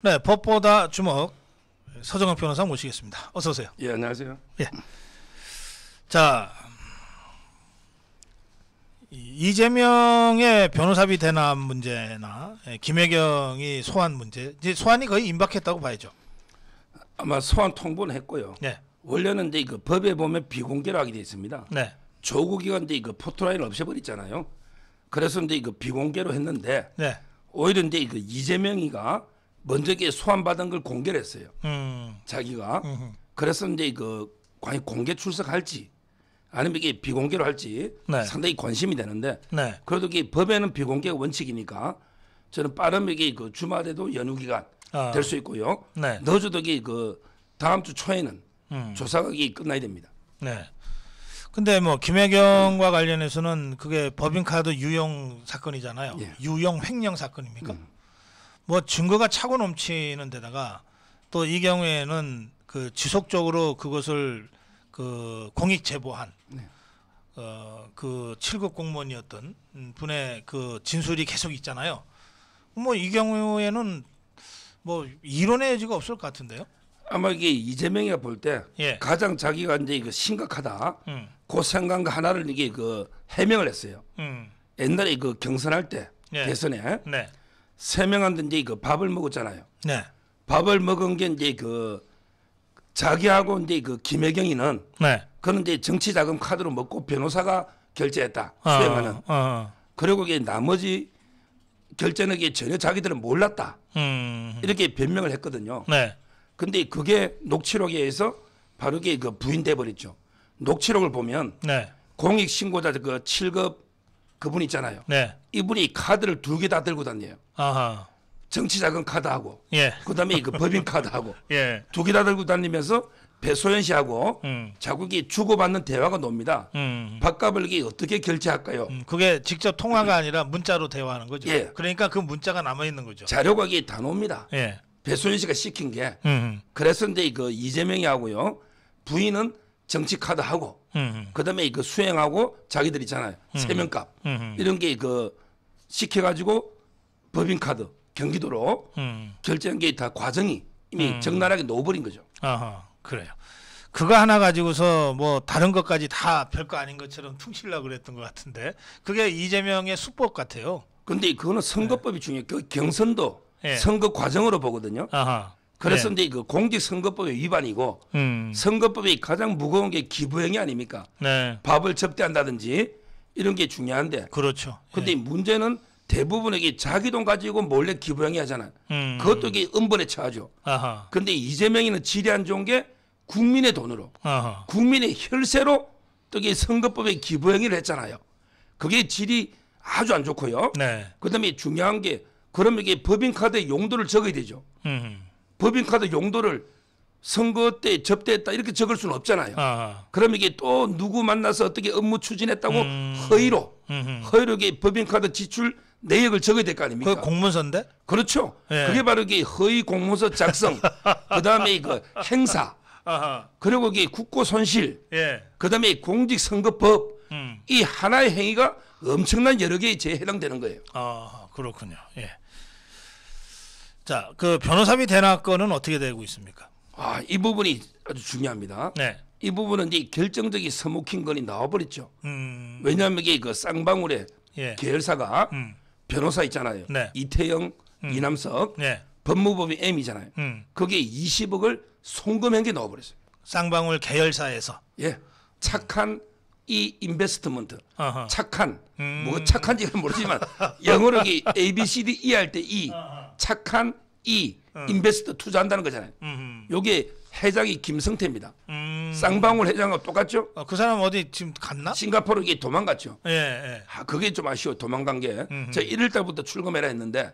네, 법보다 주먹 서정학 변호사 모시겠습니다. 어서 오세요. 예, 안녕하세요. 예. 자, 이재명의 변호사비 대납 문제나 김혜경이 소환 문제, 이제 소환이 거의 임박했다고 봐야죠. 아마 소환 통보는 했고요. 네. 원래는 이제 그 법에 보면 비공개로 하게 돼 있습니다. 네. 조국이가 이제 그 포토라인을 없애버렸잖아요. 그래서 이제 그 비공개로 했는데 네. 오히려 이제 그 이재명이가 먼저 소환받은 걸 공개를 했어요. 자기가. 그래서 이제 그 과연 공개 출석할지 아니면 이게 비공개로 할지 네. 상당히 관심이 되는데 네. 그래도 이게 법에는 비공개가 원칙이니까 저는 빠르면 이게 그 주말에도 연휴 기간 될 수 있고요. 네. 넣어줘도 그 다음 주 초에는 조사가 끝나야 됩니다. 네. 근데 뭐 김혜경과 관련해서는 그게 법인카드 유용 사건이잖아요. 예. 유용 횡령 사건입니까? 뭐 증거가 차고 넘치는 데다가 또 이 경우에는 그 지속적으로 그것을 그 공익 제보한 그 7급 공무원이었던 분의 그 진술이 계속 있잖아요. 뭐 이 경우에는 뭐 이론의 여지가 없을 것 같은데요. 아마 이게 이재명이가 볼 때 예. 가장 자기가 이제 이거 심각하다. 그 생각한 거 하나를 이게 그 해명을 했어요. 옛날에 그 경선할 때 예. 대선에 네. 3명한테 이제 그 밥을 먹었잖아요. 네. 밥을 먹은 게 이제 그 자기하고 이제 그 김혜경이는 네. 그는 이제 정치 자금 카드로 먹고 변호사가 결제했다. 수행하는. 그리고 이게 나머지 결제는 이게 전혀 자기들은 몰랐다. 이렇게 변명을 했거든요. 네. 근데 그게 녹취록에 의해서 바로 이게 그 부인돼 버렸죠. 녹취록을 보면 네. 공익 신고자 그 7급 그분 있잖아요. 네. 이분이 카드를 2개 다 들고 다녀요. 아하. 정치자금 카드하고 예. 그다음에 그 법인 카드하고 예. 2개 다 들고 다니면서 배소연 씨하고 자국이 주고받는 대화가 놉니다. 밥값을 이게 어떻게 결제할까요? 그게 직접 통화가 아니라 문자로 대화하는 거죠. 예. 그러니까 그 문자가 남아 있는 거죠. 자료가 이게 다 놉니다. 예. 배소연 씨가 시킨 게 그래서 이제 그 이재명이 하고요. 부인은 정치 카드하고 그다음에 그 수행하고 자기들 있잖아요. 세면값 이런 게 그 시켜가지고 법인 카드 경기도로 결제한 게 다 과정이 이미 적나라하게 놓아버린 거죠. 아하, 그래요. 그거 하나 가지고서 뭐 다른 것까지 다 별거 아닌 것처럼 퉁치려고 그랬던 것 같은데 그게 이재명의 수법 같아요. 근데 그거는 선거법이 중요해요. 그 경선도 예. 선거 과정으로 보거든요. 아하. 그래서 네. 이제 그 공직선거법의 위반이고 선거법이 가장 무거운 게 기부행위 아닙니까? 네. 밥을 접대한다든지 이런 게 중요한데 그렇죠. 근데 문제는 대부분에게 자기 돈 가지고 몰래 기부행위 하잖아요. 그것도 이게 음번에 처하죠. 아하. 근데 이재명이는 질이 안 좋은 게 국민의 돈으로 아하. 국민의 혈세로 또 이게 선거법에 기부행위를 했잖아요. 그게 질이 아주 안 좋고요. 네. 그다음에 중요한 게 그러면 이게 법인카드의 용도를 적어야 되죠. 법인카드 용도를 선거 때 접대했다 이렇게 적을 수는 없잖아요. 아하. 그럼 이게 또 누구 만나서 어떻게 업무 추진했다고 허위로 이게 법인카드 지출 내역을 적어야 될 거 아닙니까? 그 공문서인데? 그렇죠. 예. 그게 바로 이게 허위 공문서 작성, 그다음에 그 행사, 아하. 그리고 이게 국고 손실, 예. 그다음에 공직선거법 이 하나의 행위가 엄청난 여러 개의 죄에 해당되는 거예요. 아, 그렇군요. 예. 자, 그 변호사비 대납 건은 어떻게 되고 있습니까? 아, 이 부분이 아주 중요합니다. 네. 이 부분은 이제 결정적인 서먹힌 건이 나와버렸죠. 왜냐하면 이게 그 쌍방울의 예. 계열사가 변호사 있잖아요. 네. 이태영, 이남석, 네. 법무법인 M이잖아요. 거기에 20억을 송금한 게 나와버렸어요. 쌍방울 계열사에서. 예, 착한 이 인베스트먼트, 아하. 착한 뭐 착한지는 모르지만 영어로 이게 A, B, C, D, E 할 때 E, 착한 E, 인베스트 투자한다는 거잖아요. 요게 회장이 김성태입니다. 쌍방울 회장하고 똑같죠? 그 사람 어디 지금 갔나? 싱가포르 이게 도망갔죠. 예, 예. 아, 그게 좀 아쉬워 도망간 게. 제가 1월 달부터 출금해라 했는데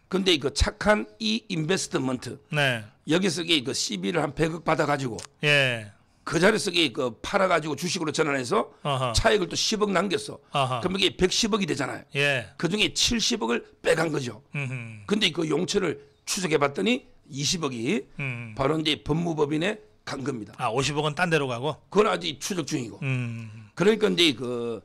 근데 그 착한 이 인베스트먼트 네. 여기서 그 CB를 한 100억 받아가지고 예. 그 자리에서 그 팔아가지고 주식으로 전환해서 아하. 차익을 또 10억 남겼어. 아하. 그럼 이게 110억이 되잖아요. 예. 그 중에 70억을 빼간 거죠. 근데 그 용처를 추적해봤더니 20억이 바로 이제 법무법인에 간 겁니다. 아, 50억은 딴 데로 가고. 그건 아직 추적 중이고. 그러니까 이제 그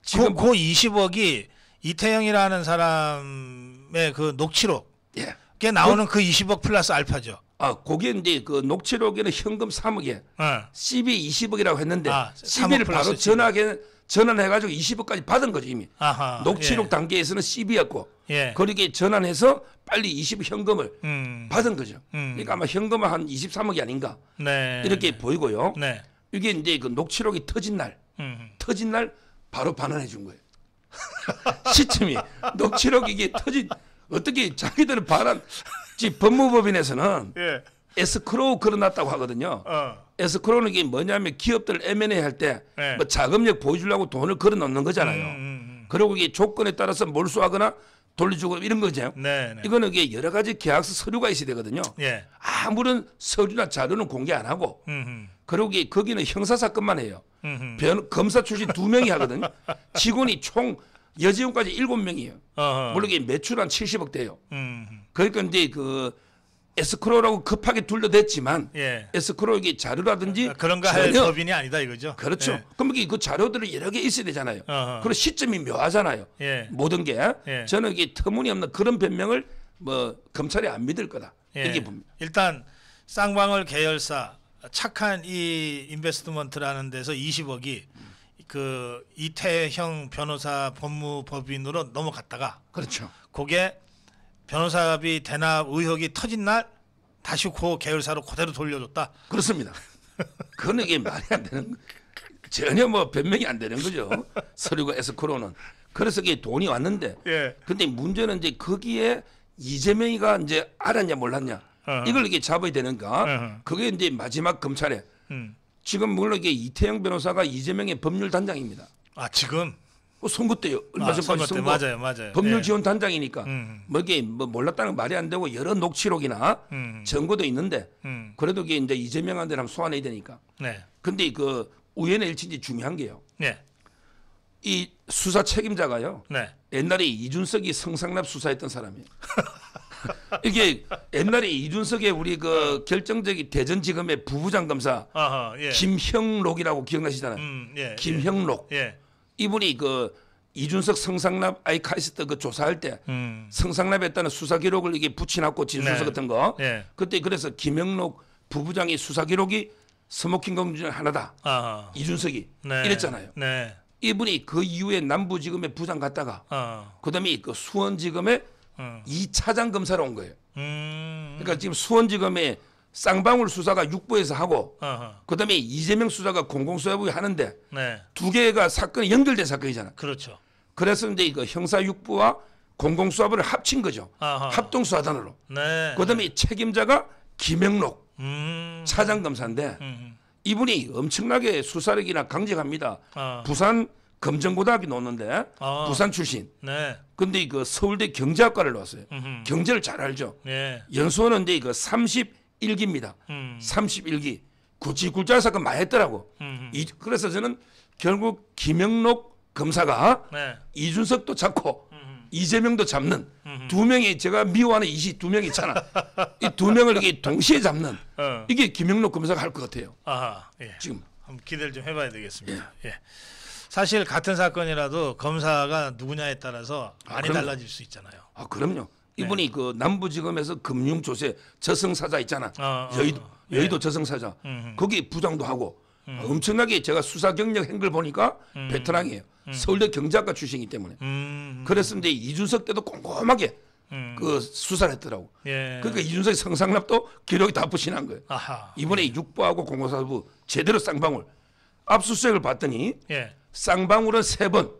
지금 그 20억이 이태영이라는 사람의 그 녹취록 예. 게 나오는 그 20억 플러스 알파죠. 거기에 이제 그 녹취록에는 현금 3억에 CB 20억이라고 했는데 CB를 바로 전환해가지고 20억까지 받은 거죠 이미. 아하, 녹취록 예. 단계에서는 CB였고 예. 그렇게 전환해서 빨리 20억 현금을 받은 거죠. 음. 그러니까 아마 현금은 한 23억이 아닌가 네. 이렇게 보이고요. 네. 이게 이제 그 녹취록이 터진 날 바로 반환해 준 거예요. 시점이 녹취록 이게 터진 어떻게 자기들은 법무법인에서는 예. 에스크로우 걸어놨다고 하거든요. 에스크로우는 이게 뭐냐면 기업들 M&A 할 때 네. 뭐 자금력 보여주려고 돈을 걸어놓는 거잖아요. 그리고 이게 조건에 따라서 몰수하거나 돌려주고 이런 거죠. 네. 네. 이거는 이게 여러 가지 계약서 서류가 있어야 되거든요. 예. 아무런 서류나 자료는 공개 안 하고 그리고 이게 거기는 형사사건만 해요. 검사 출신 2명이 하거든요. 직원이 총 여직원까지 7명이에요. 물론 이게 매출 한 70억 대요. 그러니까 이제 그 에스크로우라고 급하게 둘러댔지만 예. 에스크로우 이게 자료라든지 그런 거 할 법인이 아니다 이거죠. 그렇죠. 예. 그럼 이게 그 자료들이 여러 개 있어야 되잖아요. 어허. 그런 시점이 묘하잖아요. 예. 모든 게 예. 저는 이게 터무니없는 그런 변명을 뭐 검찰이 안 믿을 거다 예. 이렇게 봅니다. 일단 쌍방울 계열사 착한 이 인베스트먼트라는 데서 20억이 그 이태형 변호사 법무법인으로 넘어갔다가 그렇죠. 그게 변호사비 대납 의혹이 터진 날 다시 그 계열사로 그대로 돌려줬다. 그렇습니다. 그건 이게 말이 안 되는 전혀 뭐 변명이 안 되는 거죠. 서류가 에스크로우는. 그래서 이게 돈이 왔는데 예. 근데 문제는 이제 거기에 이재명이가 이제 알았냐 몰랐냐 이걸 이게 잡아야 되는가 그게 이제 마지막 검찰에 지금 물론 이게 이태영 변호사가 이재명의 법률 단장입니다. 지금 선거 때요. 얼마 전까지 선거. 맞아요. 법률 예. 지원 단장이니까 뭐 이게 뭐 몰랐다는 말이 안 되고 여러 녹취록이나 증거도 있는데 그래도 이게 이제 이재명한테 한번 소환해야 되니까. 네. 근데 그 우연의 일치인지 중요한 게요. 네. 이 수사 책임자가요. 네. 옛날에 이준석이 성상납 수사했던 사람이에요. 이게 옛날에 이준석의 우리 그 결정적인 대전지검의 부부장 검사 예. 김형록이라고 기억나시잖아요. 예. 김형록. 예. 이분이 그 이준석 성상납 아이카이스트 그 조사할 때 성상납했다는 수사 기록을 이게 붙여놨고 진술서 네. 같은 거. 예. 그때 그래서 김형록 부부장의 수사 기록이 스모킹 건 중에 하나다. 이준석이 네. 이랬잖아요. 네. 이분이 그 이후에 남부지검에 부장 갔다가 그다음에 그 수원지검에 2차장 검사로 온 거예요. 그러니까 지금 수원지검에 쌍방울 수사가 6부에서 하고 그다음에 이재명 수사가 공공수사부에 하는데 네. 두 개가 사건이 연결된 사건이잖아. 그렇죠. 그래서 이제 이거 형사 6부와 공공수사부를 합친 거죠. 합동수사단으로. 네. 그다음에 책임자가 김영록 차장 검사인데 이분이 엄청나게 수사력이나 강력합니다. 부산 검정고등학교 나왔는데 부산 출신. 네. 근데 그 서울대 경제학과를 나왔어요. 경제를 잘 알죠. 예. 연수원은 이제 그 31기입니다. 31기. 굴짤 사건 많이 했더라고. 그래서 저는 결국 김영록 검사가 네. 이준석도 잡고 이재명도 잡는 두 명이 제가 미워하는 이시 두 명 있잖아. 이 두 명을 이게 동시에 잡는 이게 김영록 검사가 할 것 같아요. 예. 지금 한번 기대를 좀 해봐야 되겠습니다. 예. 사실 같은 사건이라도 검사가 누구냐에 따라서 많이 그럼요. 달라질 수 있잖아요. 그럼요. 이분이 그 남부지검에서 금융조세 저승사자 있잖아. 여의도 저승사자. 거기 부장도 하고 엄청나게 제가 수사 경력 행글 보니까 베테랑이에요. 서울대 경제학과 출신이기 때문에. 그래서 이제 이준석 때도 꼼꼼하게 그 수사를 했더라고. 예. 그러니까 이준석의 성상납도 기록이 다 부신한 거예요. 이번에 6부하고 공공사부 제대로 쌍방울 압수수색을 봤더니 예. 쌍방울은 3번,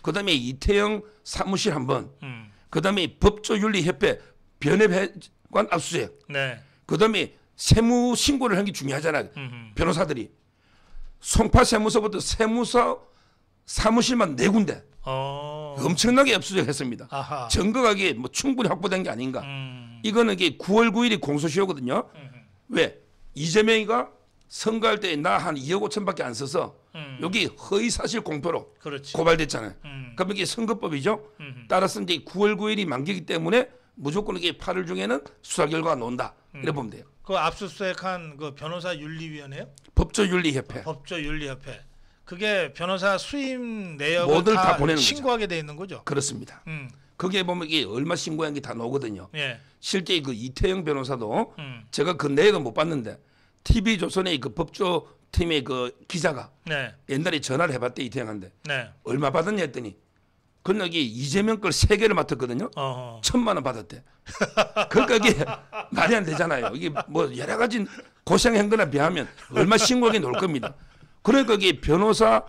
그다음에 이태영 사무실 1번, 그다음에 법조윤리협회 변협회관 압수수색, 네. 그다음에 세무 신고를 한 게 중요하잖아요. 변호사들이 송파 세무서부터 세무서 사무실만 4군데 엄청나게 압수수색했습니다. 증거가 이게 뭐 충분히 확보된 게 아닌가. 이거는 이게 9월 9일이 공소시효거든요. 왜 이재명이가 선거할 때 나 한 2억 5천밖에 안 써서 여기 허위 사실 공표로 그렇지. 고발됐잖아요. 그럼 이게 선거법이죠. 따라서 이제 9월 9일이 만기이기 때문에 무조건 이게 8월 중에는 수사 결과가 나온다. 이래 보면 돼요. 그 압수수색한 그 변호사 윤리위원회요? 법조윤리협회. 법조윤리협회. 그게 변호사 수임 내역을 모두를 다 보내는 신고하게 돼 있는 거죠. 그렇습니다. 거기에 보면 이게 얼마 신고한 게 다 나오거든요. 예. 실제 그 이태영 변호사도 제가 그 내역은 못 봤는데 TV조선의 그 법조팀의 그 기자가 네. 옛날에 전화를 해봤대 이태영한테 네. 얼마 받았냐 했더니 그건 여기 이재명 걸 3개를 맡았거든요. 어허. 1,000만 원 받았대. 그러니까 이게 말이 안 되잖아요. 이게 뭐 여러 가지 고생한 거나 비하면 얼마 신고하게 놓을 겁니다. 그러니까 이게 변호사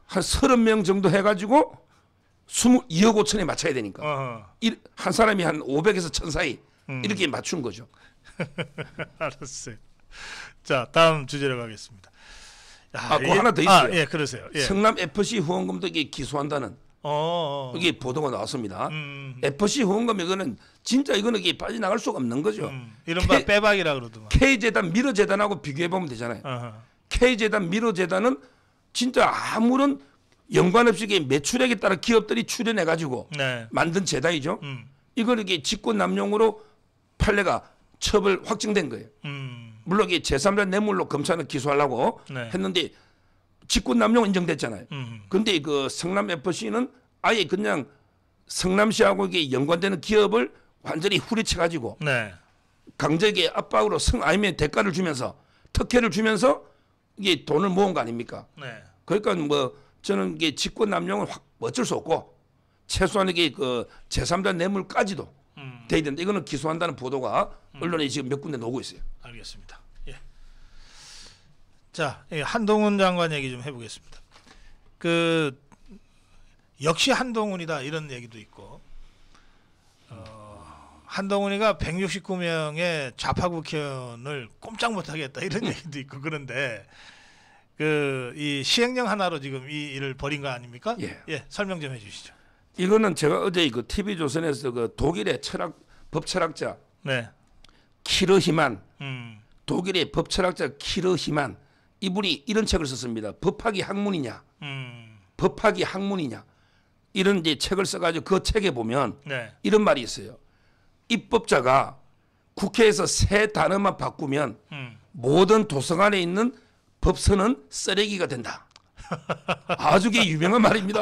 한 30명 정도 해가지고 2억 5천에 맞춰야 되니까 어허. 한 사람이 한 500에서 1,000 사이 이렇게 맞춘 거죠. 알았어요. 자, 다음 주제로 가겠습니다. 야, 그거 하나 더 있어요. 예, 그러세요. 예. 성남 FC 후원금도 이게 기소한다는 이게 보도가 나왔습니다. FC 후원금 이거는 진짜 이거는 이게 빠져나갈 수가 없는 거죠. 이른바 빼박이라 그러더만. K재단 미러재단하고 비교해 보면 되잖아요. 어허. K재단 미러재단은 진짜 아무런 연관 없이 이게 매출액에 따라 기업들이 출연해 가지고 네. 만든 재단이죠. 이걸 이게 직권 남용으로 판례가 처벌 확정된 거예요. 물론 이게 제3자 뇌물로 검찰은 기소하려고 네. 했는데 직권 남용 인정됐잖아요. 그런데 그 성남 FC는 아예 그냥 성남시하고 이게 연관되는 기업을 완전히 후려쳐 가지고 네. 강제의 압박으로 아니면 대가를 주면서 특혜를 주면서 이게 돈을 모은 거 아닙니까? 네. 그러니까 뭐 저는 이게 직권 남용은 어쩔 수 없고 최소한 이게 그 제3자 뇌물까지도 돼야 된다. 이거는 기소한다는 보도가 언론에 지금 몇 군데 나오고 있어요. 알겠습니다. 예. 자, 예, 한동훈 장관 얘기 좀 해보겠습니다. 그 역시 한동훈이다 이런 얘기도 있고, 한동훈이가 169명의 좌파 국회의원을 꼼짝 못하게 했다 이런 얘기도 있고 그런데 그 이 시행령 하나로 지금 이 일을 벌인 거 아닙니까? 예. 설명 좀 해주시죠. 이거는 제가 어제 그 TV조선에서 그 독일의 법철학자 네. 키르 히만 독일의 법철학자 키르 히만 이분이 이런 책을 썼습니다. 법학이 학문이냐, 법학이 학문이냐 이런 이제 책을 써가지고 그 책에 보면 네. 이런 말이 있어요. 입법자가 국회에서 세 단어만 바꾸면 모든 도서관에 있는 법서는 쓰레기가 된다. 아주 게 유명한 말입니다.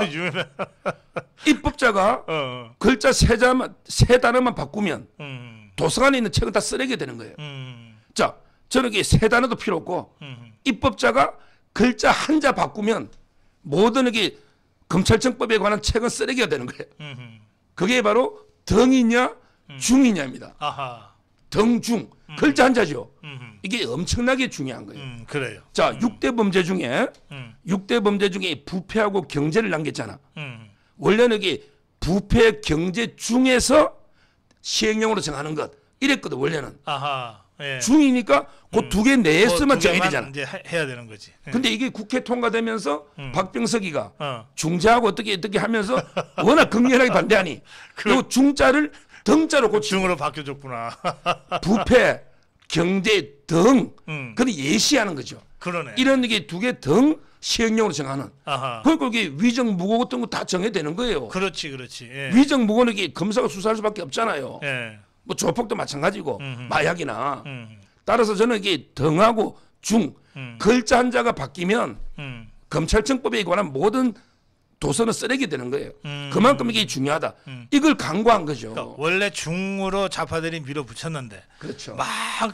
입법자가 글자 세 단어만 바꾸면 도서관에 있는 책은 다 쓰레기가 되는 거예요. 자, 저는 이게 세 단어도 필요 없고 입법자가 글자 한자 바꾸면 모든 이게 검찰청법에 관한 책은 쓰레기가 되는 거예요. 그게 바로 덩이냐 중이냐입니다. 아하. 덩중 글자 한자죠. 이게 엄청나게 중요한 거예요. 그래요. 자, 6대 범죄 중에 6대 범죄 중에 부패하고 경제를 남겼잖아. 원래는 이게 부패 경제 중에서 시행령으로 정하는 것 이랬거든 원래는. 아하. 예. 중이니까 그 두 개 내에서만 정해야 되잖아. 이제 해야 되는 거지. 예. 근데 이게 국회 통과되면서 박병석이가 어. 중자하고 어떻게 하면서 워낙 극렬하게 반대하니 그리고 중자를 덩자로 고치고 중으로 바뀌어줬구나. 부패, 경제 등 그 예시하는 거죠. 그러네. 이런 게 두 개 등 시행령으로 정하는. 아하. 그러니까 이게 위정 무고 같은 거 다 정해되는 거예요. 그렇지. 예. 위정 무고는 이게 검사가 수사할 수밖에 없잖아요. 예. 뭐 조폭도 마찬가지고 마약이나. 따라서 저는 이게 등하고 중 글자 한자가 바뀌면 검찰청법에 관한 모든 도서는 쓰레기 되는 거예요. 그만큼 이게 중요하다. 이걸 강구한 거죠. 그러니까 원래 중으로 좌파들이 밀어붙였는데 그렇죠. 막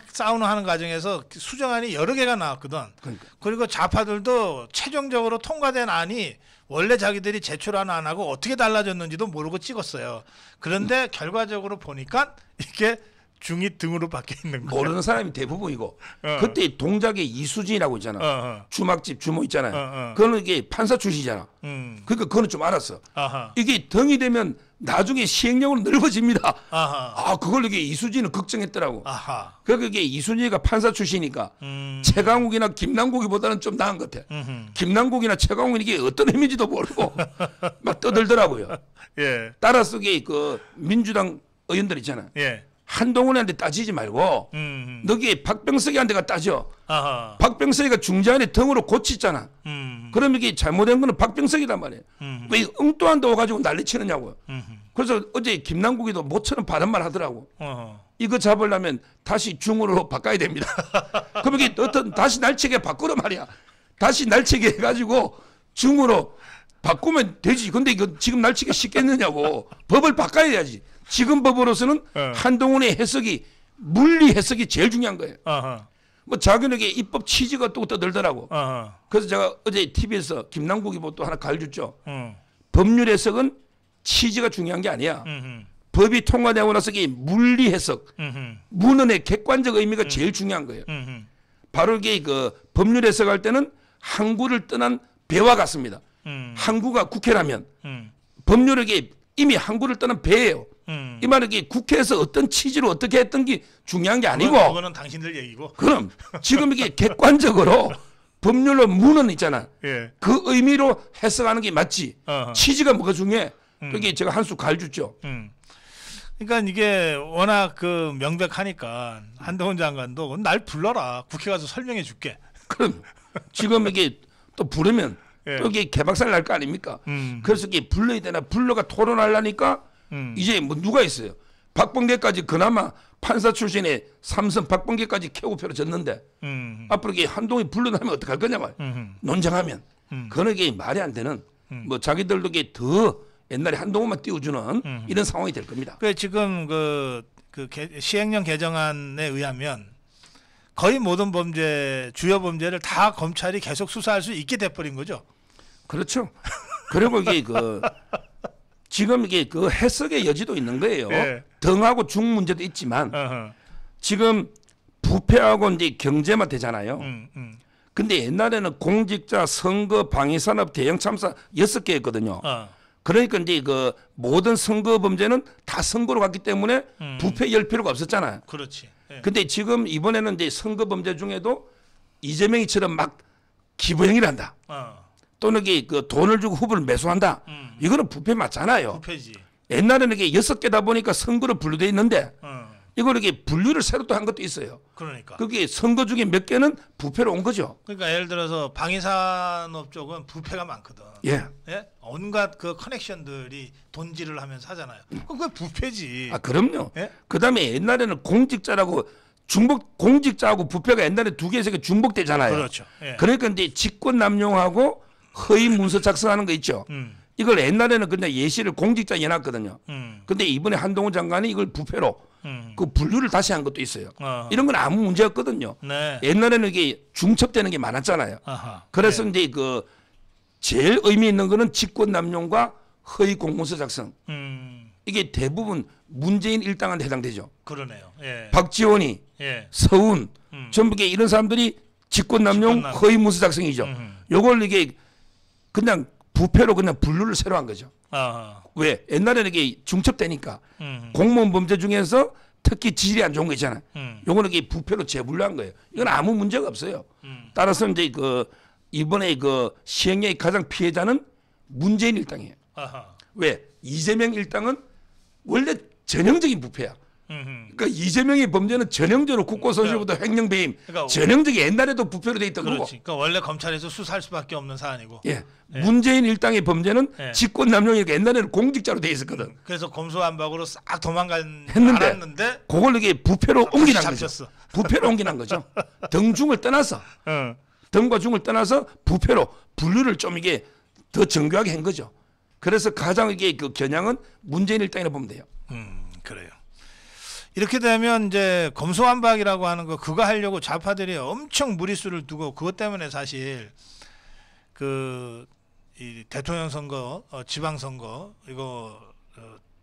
싸우는 과정에서 수정안이 여러 개가 나왔거든. 그러니까. 그리고 좌파들도 최종적으로 통과된 안이 원래 자기들이 제출안 안 하고 어떻게 달라졌는지도 모르고 찍었어요. 그런데 결과적으로 보니까 이게 중이 등으로 바뀌어 있는 거예요. 모르는 사람이 대부분이고 그때 동작의 이수진이라고 있잖아. 주막집 주모 있잖아요. 그거는 이게 판사 출신이잖아. 그러니까 그거는 좀 알았어. 아하. 이게 등이 되면 나중에 시행령으로 넓어집니다. 아하. 아, 그걸 이게 이수진은 걱정했더라고. 아하. 그러니까 이게 이수진이가 판사 출신이니까 최강욱이나 김남국이보다는 좀 나은 것 같아. 김남국이나 최강욱이 이게 어떤 의미인지도 모르고 막 떠들더라고요. 예. 따라서 이게 그 민주당 의원들 있잖아. 예. 한동훈한테 따지지 말고 너기 박병석이한테가 따져. 아하. 박병석이가 중재안에 등으로 고치잖아. 그럼 이게 잘못된 거는 박병석이란 말이에요. 왜 엉뚱한 데 와가지고 난리치느냐고요. 그래서 어제 김남국이도 모처럼 바른 말 하더라고. 이거 잡으려면 다시 중으로 바꿔야 됩니다. 그럼 이게 어떤 다시 날치게 바꾸란 말이야. 다시 날치게 해가지고 중으로 바꾸면 되지. 근데 이거 지금 날치기 쉽겠느냐고. 법을 바꿔야지. 지금 법으로서는 한동훈의 해석이 물리 해석이 제일 중요한 거예요. 뭐 자기에게 입법 취지가 또 떠들더라고. 그래서 제가 어제 TV에서 김남국이 뭐 또 하나 가르쳤죠. 법률 해석은 취지가 중요한 게 아니야. 법이 통과되고 나서 이게 물리 해석, 문헌의 객관적 의미가 제일 중요한 거예요. 바로 이게 그 법률 해석할 때는 항구를 떠난 배와 같습니다. 항구가 국회라면 법률에게 이미 항구를 떠난 배예요. 이 말은 이게 국회에서 어떤 취지로 어떻게 했던 게 중요한 게 아니고. 그거는 당신들 얘기고. 그럼 지금 이게 객관적으로 법률로 문헌 있잖아. 예. 그 의미로 해석하는 게 맞지. 어허. 취지가 뭐가 중요해? 여기 제가 한 수 가르쳤죠. 그러니까 이게 워낙 그 명백하니까 한동훈 장관도 날 불러라. 국회 가서 설명해 줄게. 그럼 지금 이게 또 부르면 예. 또 이게 개박살 날 거 아닙니까? 그래서 이게 불러야 되나 불러가 토론하려니까 이제 뭐 누가 있어요? 박범계까지 그나마 판사 출신의 삼선 박범계까지 캐고표로 졌는데 앞으로 이게 한동훈이 불러나면 어떡할 거냐 말. 논쟁하면 그건 이게 말이 안 되는 뭐 자기들도 이게 더 옛날에 한동훈만 띄워주는 이런 상황이 될 겁니다. 그 지금 시행령 개정안에 의하면 거의 모든 범죄 주요 범죄를 다 검찰이 계속 수사할 수 있게 돼버린 거죠. 그렇죠. 그리고 이게 지금 이게 그 해석의 여지도 있는 거예요. 예. 등하고 중 문제도 있지만 어허. 지금 부패하고 이제 경제만 되잖아요. 근데 옛날에는 공직자, 선거, 방위산업, 대형 참사 6개였거든요. 그러니까 이제 그 모든 선거 범죄는 다 선거로 갔기 때문에 부패 열 필요가 없었잖아요. 그렇지. 예. 근데 지금 이번에는 이제 선거 범죄 중에도 이재명이처럼 막 기부행위를 한다. 또는 이게 그 돈을 주고 후보를 매수한다. 이거는 부패 맞잖아요. 부패지. 옛날에는 이게 6개다 보니까 선거로 분류돼 있는데 이걸 이렇게 분류를 새로 또 한 것도 있어요. 그러니까. 그게 선거 중에 몇 개는 부패로 온 거죠. 그러니까 예를 들어서 방위산업 쪽은 부패가 많거든. 예. 예? 온갖 그 커넥션들이 돈질을 하면서 하잖아요. 그게 부패지. 아, 그럼요. 예? 그다음에 옛날에는 공직자라고 공직자하고 부패가 옛날에 두 개에서 중복되잖아요. 그렇죠. 예. 그러니까 이제 직권 남용하고 허위 문서 작성하는 거 있죠. 이걸 옛날에는 그냥 예시를 공직자 내놨거든요. 근데 이번에 한동훈 장관이 이걸 부패로 그 분류를 다시 한 것도 있어요. 이런 건 아무 문제 없거든요. 네. 옛날에는 이게 중첩되는 게 많았잖아요. 아하. 그래서 네. 이제 그 제일 의미 있는 거는 직권 남용과 허위 공문서 작성. 이게 대부분 문재인 일당한테 해당되죠. 그러네요. 예. 박지원이, 예. 서훈, 전부 이런 사람들이 직권 남용, 허위 문서 작성이죠. 요걸 이게 그냥 부패로 그냥 분류를 새로 한 거죠. 아하. 왜? 옛날에는 이게 중첩되니까 공무원 범죄 중에서 특히 질이 안 좋은 거 있잖아요. 요거는 이게 부패로 재분류한 거예요. 이건 아무 문제가 없어요. 따라서 이제 이번에 시행령의 가장 피해자는 문재인 일당이에요. 아하. 왜? 이재명 일당은 원래 전형적인 부패야. 그러니까 이재명의 범죄는 전형적으로 국고손실부터 횡령 배임, 그러니까 전형적인 옛날에도 부패로 돼 있던 거고. 그렇지. 그러니까 원래 검찰에서 수사할 수밖에 없는 사안이고. 예. 문재인 일당의 범죄는 예. 직권 남용이니까 옛날에는 공직자로 돼 있었거든. 그래서 검수완박으로 싹 도망간 했는데 알았는데 그걸 이게 부패로 옮기는 거죠. 잡혔어. 부패로 옮기는 거죠. 등중을 떠나서 응. 등과 중을 떠나서 부패로 분류를 좀 이게 더 정교하게 한 거죠. 그래서 가장 이게 그 겨냥은 문재인 일당이라고 보면 돼요. 그래요. 이렇게 되면 이제 검수완박이라고 하는 거 그거 하려고 좌파들이 엄청 무리수를 두고 그것 때문에 사실 이 대통령 선거, 지방선거 이거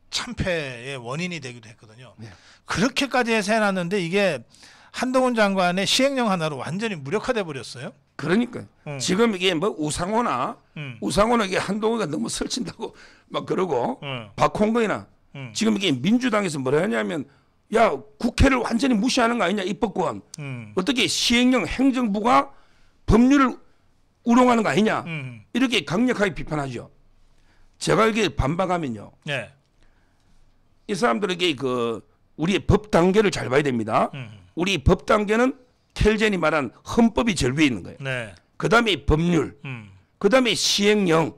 참패의 원인이 되기도 했거든요. 네. 그렇게까지 해서 해놨는데 이게 한동훈 장관의 시행령 하나로 완전히 무력화돼 버렸어요. 그러니까 지금 이게 뭐 우상호나 이게 한동훈이가 너무 설친다고 막 그러고 박홍근이나 지금 이게 민주당에서 뭐라 하냐면 야 국회를 완전히 무시하는 거 아니냐 입법권 어떻게 시행령 행정부가 법률을 우롱하는 거 아니냐 이렇게 강력하게 비판하죠. 제가 이게 반박하면요. 네. 이 사람들에게 우리의 법 단계를 잘 봐야 됩니다. 우리 법 단계는 켈젠이 말한 헌법이 제일 위에 있는 거예요. 네. 그다음에 법률, 그다음에 시행령,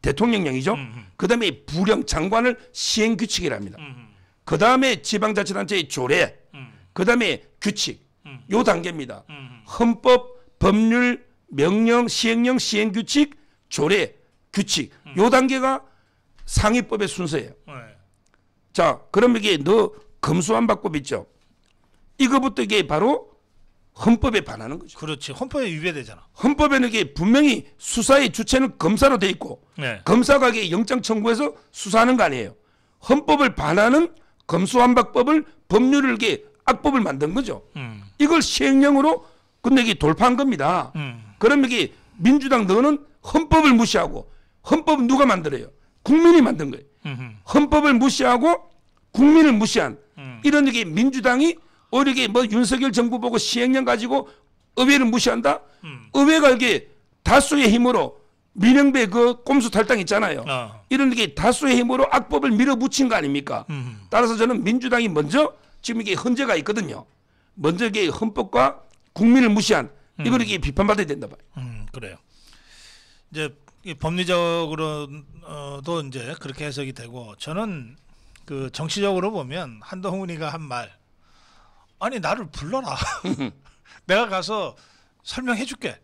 대통령령이죠. 그다음에 부령 장관을 시행규칙이랍니다. 그다음에 지방자치단체의 조례, 그다음에 규칙, 요 단계입니다. 헌법, 법률, 명령, 시행령, 시행규칙, 조례, 규칙 요 단계가 상위법의 순서예요. 네. 자, 그럼 이게 너 검수완박법 있죠? 이거부터 이게 바로 헌법에 반하는 거죠. 그렇지. 헌법에 위배되잖아. 헌법에는 이게 분명히 수사의 주체는 검사로 돼 있고 네. 검사가 이게 영장 청구해서 수사하는 거 아니에요. 헌법을 반하는 검수완박법을 법률을 이게 악법을 만든 거죠. 이걸 시행령으로 근데 이게 돌파한 겁니다. 그럼 이게 민주당 너는 헌법을 무시하고 헌법은 누가 만들어요? 국민이 만든 거예요. 헌법을 무시하고 국민을 무시한 이런 이게 민주당이 오히려 이게 뭐 윤석열 정부 보고 시행령 가지고 의회를 무시한다? 의회가 이게 다수의 힘으로 민영배 그 꼼수 탈당 있잖아요. 이런 게 다수의 힘으로 악법을 밀어붙인 거 아닙니까? 따라서 저는 민주당이 먼저 지금 이게 헌재가 있거든요. 먼저 이게 헌법과 국민을 무시한 이걸 이게 비판받아야 된다 봐요. 그래요. 이제 이 법리적으로도 이제 그렇게 해석이 되고 저는 그 정치적으로 보면 한동훈이가 한 말 아니 나를 불러라. 내가 가서 설명해줄게.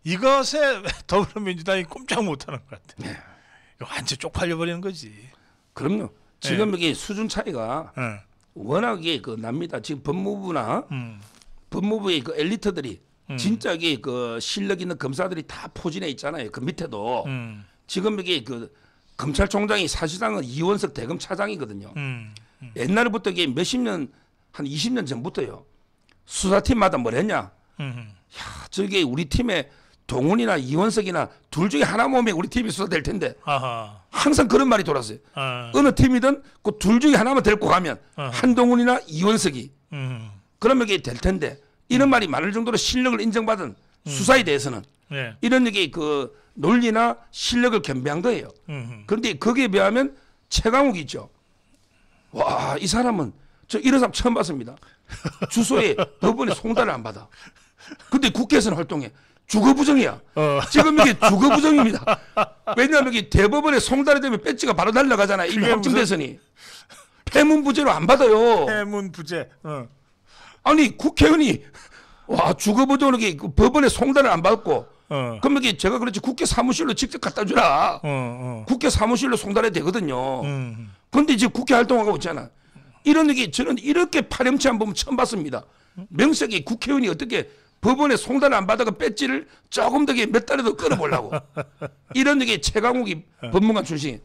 이것에 더불어민주당이 꼼짝 못하는 것 같아. 이거 완전 쪽팔려 버리는 거지. 그럼요. 지금 이게 수준 차이가 워낙에 그 납니다. 지금 법무부나 법무부의 그 엘리트들이 진짜 이게 그 실력 있는 검사들이 다 포진해 있잖아요. 그 밑에도 지금 이게 그 검찰총장이 사실상은 이원석 대검 차장이거든요. 옛날부터 이게 몇십 년 한 20년 전부터요. 수사팀마다 뭘 했냐? 야, 저게 우리 팀에 동훈이나 이원석이나 둘 중에 하나 몸에 우리 팀이 수사될 텐데 항상 그런 말이 돌았어요. 어느 팀이든 그 둘 중에 하나만 데리고 가면 한동훈이나 이원석이 그러면 이게 될 텐데 이런 말이 많을 정도로 실력을 인정받은 수사에 대해서는 이런 얘기 그 논리나 실력을 겸비한 거예요. 그런데 거기에 비하면 최강욱이 있죠. 와, 이 사람은 저 이런 사람 처음 봤습니다. 주소에 법원에 송달을 안 받아. 근데 국회에서는 활동해. 주거부정이야. 지금 이게 주거부정입니다. 왜냐하면 이게 대법원에 송달이 되면 배지가 바로 날라가잖아요. 이미 확정돼서니. 폐문부제로 안 받아요. 폐문부제. 아니 국회의원이 와 주거부정을 이게 법원에 송달을 안 받고 그러면 이게 제가 그렇지 국회 사무실로 직접 갖다 주라. 국회 사무실로 송달해야 되거든요. 그런데 이제 국회 활동하고 있잖아. 이런 얘기 저는 이렇게 파렴치한 법 처음 봤습니다. 명색이 국회의원이 어떻게 법원에 송달을 안 받아가 배지를 조금 더 몇 달에 더 끌어보려고. 이런 얘기 최강욱이 법무관 출신.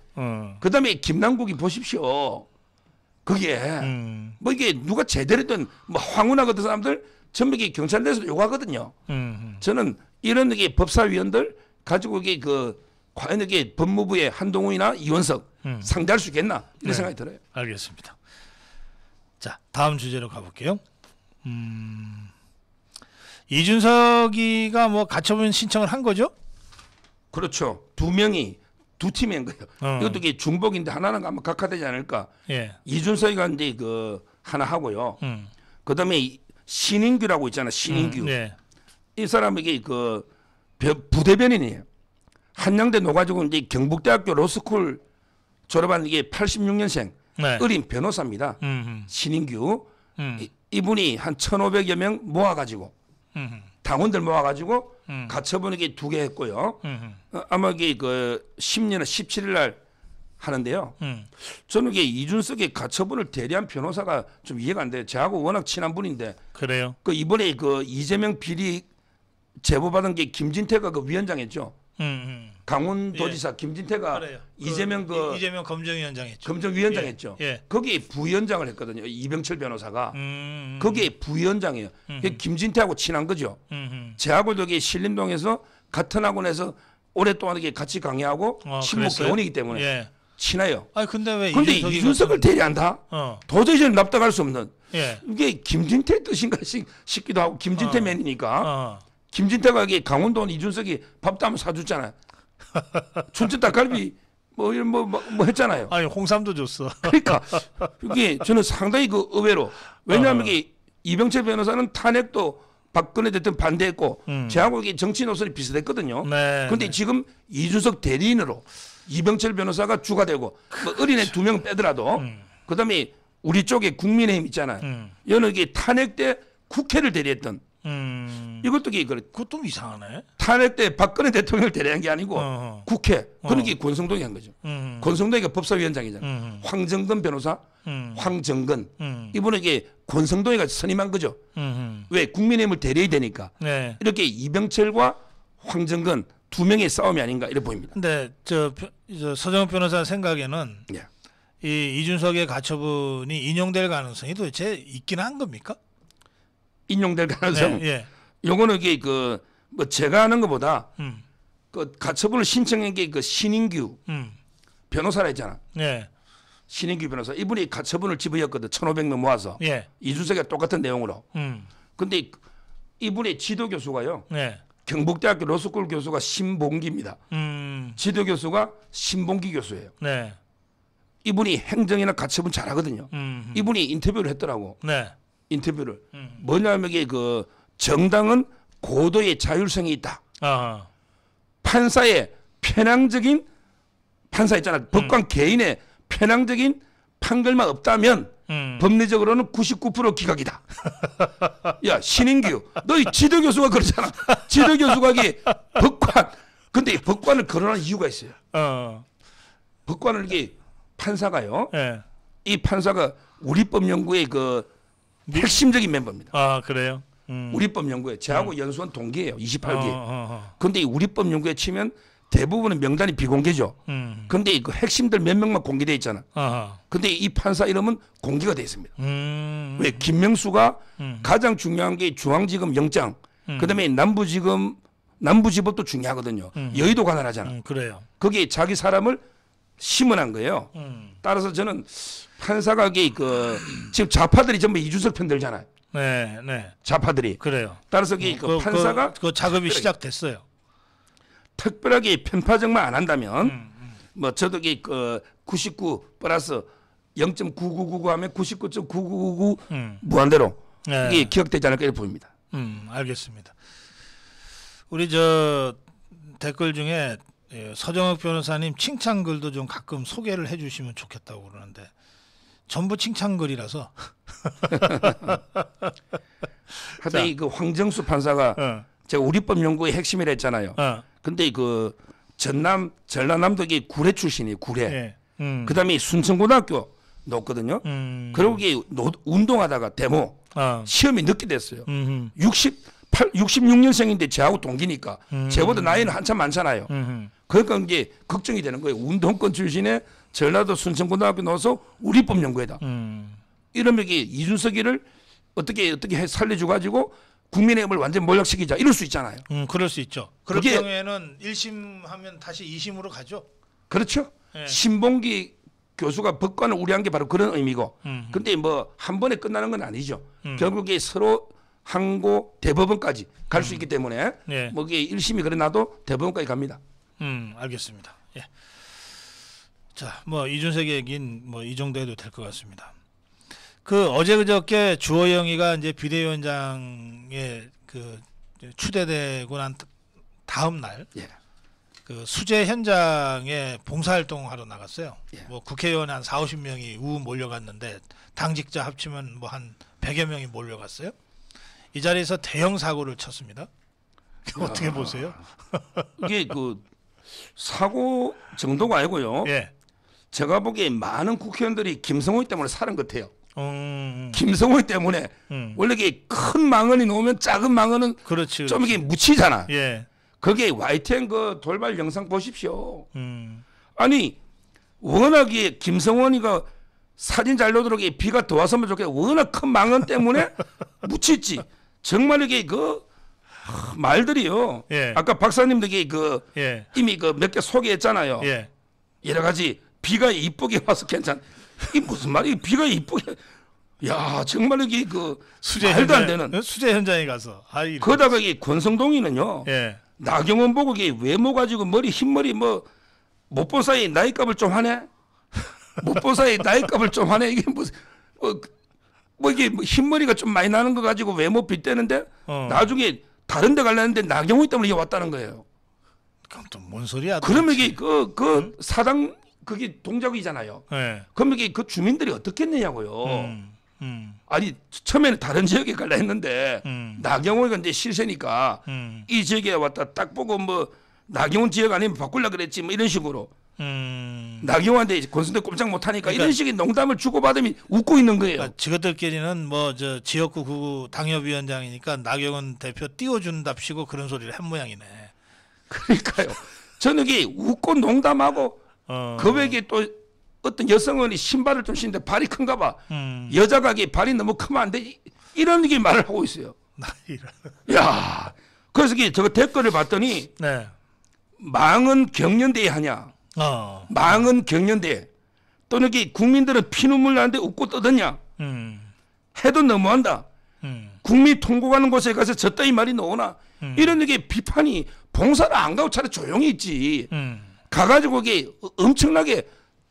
그다음에 김남국이 보십시오. 그게 뭐 이게 누가 제대로 했던 뭐 황운하 같은 사람들 전부 이게 경찰 내에서 요구하거든요. 저는 이런 게 법사위원들 가지고 이게 그 과연 이게 법무부의 한동훈이나 이원석 상대할 수 있겠나 이런 생각이 들어요. 알겠습니다. 자, 다음 주제로 가볼게요. 이준석이가 뭐 가처분 신청을 한 거죠? 그렇죠. 두 명이 두 팀인 거예요. 이것도 이게 중복인데 하나는 아마 각하되지 않을까. 이준석이가 이제 그 하나 하고요. 그다음에 신인규라고 있잖아. 신인규. 이 사람에게 그 부대변인이에요. 한양대 노가지고 이제 경북대학교 로스쿨 졸업한 이게 86년생 어린 변호사입니다. 신인규. 이분이 한 1,500여 명 모아가지고 당원들 모아가지고 가처분 이게 2개 했고요. 아마 이게 그 10년 17일 날 하는데요. 저는 이게 이준석의 가처분을 대리한 변호사가 좀 이해가 안 돼요. 저하고 워낙 친한 분인데. 그래요? 그 이번에 그 이재명 비리 제보받은 게 김진태가 그 위원장했죠. 강원도지사 김진태가 그래요. 이재명 그 이재명 검정위원장했죠. 검정위원장했죠. 거기에 부위원장을 했거든요. 이병철 변호사가 거기에 부위원장이에요. 김진태하고 친한 거죠. 제하고도 여기 신림동에서 같은 학원에서 오랫동안 이렇게 같이 강의하고 친목 교원이기 때문에 친해요. 아니 근데 왜 이준석을 대리한다? 도저히 저는 납득할 수 없는. 이게 김진태 뜻인가 싶기도 하고 김진태 맨이니까. 김진태가 여기 강원도 이준석이 밥도 한번 사줬잖아요. 춘천 닭갈비 뭐 했잖아요. 아니 홍삼도 줬어. 그러니까 이게 저는 상당히 그 의외로 왜냐하면 이게 이병철 변호사는 탄핵도 박근혜 대통령 반대했고 저하고 이게 정치 노선이 비슷했거든요. 그런데 지금 이준석 대리인으로 이병철 변호사가 주가 되고 뭐 어린애 2명 빼더라도 그다음에 우리 쪽에 국민의힘 있잖아요. 여는 이게 탄핵 때 국회를 대리했던 이것도 그 그것도 이상하네. 탄핵 때 박근혜 대통령을 대리한 게 아니고 국회. 그러니까 권성동이 한 거죠. 권성동이가 법사위원장이잖아요. 황정근 변호사, 황정근. 이분에게 권성동이가 선임한 거죠. 왜 국민의힘을 대리해야 되니까. 네. 이렇게 이병철과 황정근 두 명의 싸움이 아닌가 이렇게 보입니다. 근데 저 서정욱 변호사 생각에는 예. 이 이준석의 가처분이 인용될 가능성이 도대체 있긴 한 겁니까? 인용될 가능성. 네, 예. 요거는 이게 그 뭐 제가 하는 것보다 그 가처분을 신청한 게 그 신인규 변호사라 했잖아. 예. 신인규 변호사 이분이 가처분을 집어였거든. 1,500명 모아서. 예. 이준석이 똑같은 내용으로. 근데 이분의 지도 교수가요. 네. 경북대학교 로스쿨 교수가 신봉기입니다. 지도 교수가 신봉기 교수예요. 네. 이분이 행정이나 가처분 잘하거든요. 이분이 인터뷰를 했더라고. 네. 인터뷰를 뭐냐면 이게 그 정당은 고도의 자율성이 있다. 아하. 판사의 편향적인 판사 있잖아. 법관 개인의 편향적인 판결만 없다면 법리적으로는 99% 기각이다. 야 신인규, 너희 지도 교수가 그러잖아. 지도 교수가 이게 법관. 근데 법관을 거론한 이유가 있어요. 법관을 이게 판사가요. 네. 이 판사가 우리법연구의 그 핵심적인 멤버입니다. 아 그래요? 우리법연구회 저하고 연수원 동기예요. 28기. 근데 이 우리법연구회 치면 대부분은 명단이 비공개죠. 근데 그 핵심들 몇 명만 공개돼 있잖아. 근데 이 판사 이름은 공개가 돼 있습니다. 왜 김명수가 가장 중요한 게 중앙지검 영장, 그다음에 남부지법도 중요하거든요. 여의도 관할하잖아. 그래요. 거기에 자기 사람을 심어난 거예요. 따라서 저는 판사가 그 지금 좌파들이 전부 이준석 편 들잖아요. 네, 네. 좌파들이. 그래요. 따라서 그 판사가 그 작업이 시작됐어요. 특별하게 편파적만 안 한다면 뭐 저도 그 99 플러스 0.9999 하면 99.9999 무한대로 네. 이게 기억되지 않을까 이렇게 보입니다. 알겠습니다. 우리 저 댓글 중에 서정욱 변호사님 칭찬글도 좀 가끔 소개를 해주시면 좋겠다고 그러는데 전부 칭찬글이라서. 하여튼 이 그 황정수 판사가 제가 우리법 연구의 핵심이라 했잖아요. 근데 그 전라남도 이게 구례 출신이에요. 구례. 예. 그다음에 순천고등학교 넣었거든요. 그리고 이게 운동하다가 데모 시험이 늦게 됐어요. 66년생인데 저하고 동기니까 저보다 나이는 한참 많잖아요. 그러니까 이제 걱정이 되는 거예요. 운동권 출신의 전라도 순천고등학교 넣어서 우리법 연구회다. 이러면 이게 이준석이를 어떻게 살려줘 가지고 국민의힘을 완전 몰락시키자 이럴 수 있잖아요. 그럴 수 있죠. 그럴 그게- 경우에는 1심 하면 다시 2심으로 가죠. 그렇죠. 예. 신봉기 교수가 법관을 우려한 게 바로 그런 의미고. 근데 뭐 한 번에 끝나는 건 아니죠. 결국에 서로 항고 대법원까지 갈 수 있기 때문에 예. 뭐 이게 1심이 그래 놔도 대법원까지 갑니다. 알겠습니다. 예. 자, 뭐 이준석 얘기는 뭐 이 정도 해도 될 것 같습니다. 그 어제 그저께 주호영이가 이제 비대위원장에 그 추대되고 난 다음 날 예. 그 수재 현장에 봉사활동하러 나갔어요. 예. 뭐 국회의원 한 40~50명이 우 몰려갔는데 당직자 합치면 뭐 한 100여 명이 몰려갔어요. 이 자리에서 대형 사고를 쳤습니다. 어떻게 보세요? 이게 그 사고 정도가 아니고요. 예. 제가 보기에 많은 국회의원들이 김성호이 때문에 살은 것 같아요. 음. 김성호이 때문에 원래 이게 큰 망언이 나오면 작은 망언은 그렇지. 좀 이게 묻히잖아. 예. 거기에 YTN 그 돌발 영상 보십시오. 아니 워낙에 김성원이가 사진 잘 나오도록 비가 더 왔으면 좋겠다. 워낙 큰 망언 때문에 묻혔지. 정말 이게 그 말들이요. 예. 아까 박사님도 이게 그 예. 이미 그 몇 개 소개했잖아요. 예. 여러 가지 비가 이쁘게 와서 괜찮. 이 무슨 말이 비가 이쁘게. 야 정말 이게 그 말도 안 되는. 수재 현장에 가서. 아이. 그러다가 이 권성동이는요. 예. 나경원 보고 이게 외모 가지고 머리 흰머리 뭐 못 본 사이 나이값을 좀 하네. 못 본 사이 나이값을 좀 하네. 이게 무슨 뭐 이게 흰머리가 좀 많이 나는 거 가지고 외모 빗대는데 나중에 다른 데 가려는데 나경원 때문에 이게 왔다는 거예요. 그럼 또 뭔 소리야? 그러면 이게 그 사당 그게 동작이잖아요. 예. 그럼 이게 그 주민들이 어떻게 했느냐고요. 아니 처음에는 다른 지역에 갈라 했는데 나경원이가 이제 실세니까 이 지역에 왔다 딱 보고 뭐 나경원 지역 아니면 바꾸려 그랬지 뭐 이런 식으로 나경원한테 권선대 꼼짝 못하니까 그러니까, 이런 식의 농담을 주고받으면 웃고 있는 거예요. 그러니까 지그들끼리는 뭐 저 지역구 구 당협위원장이니까 나경원 대표 띄워준답시고 그런 소리를 한 모양이네. 그러니까요. 저는 이게 웃고 농담하고 그 외에 또 어떤 여성원이 신발을 좀 신는데 발이 큰가 봐. 여자가 이게 발이 너무 크면 안 돼. 이런 게 말을 하고 있어요. 야, 그래서 이게 저거 댓글을 봤더니 네. 망은 경연대회 하냐? 망은 경연대회. 또는 이게 국민들은 피눈물 나는데 웃고 떠드냐? 해도 너무한다. 국민 통곡하는 곳에 가서 저따위 말이 나오나? 이런 게 비판이 봉사를 안 가고 차라리 조용히 있지. 가가지고 이게 엄청나게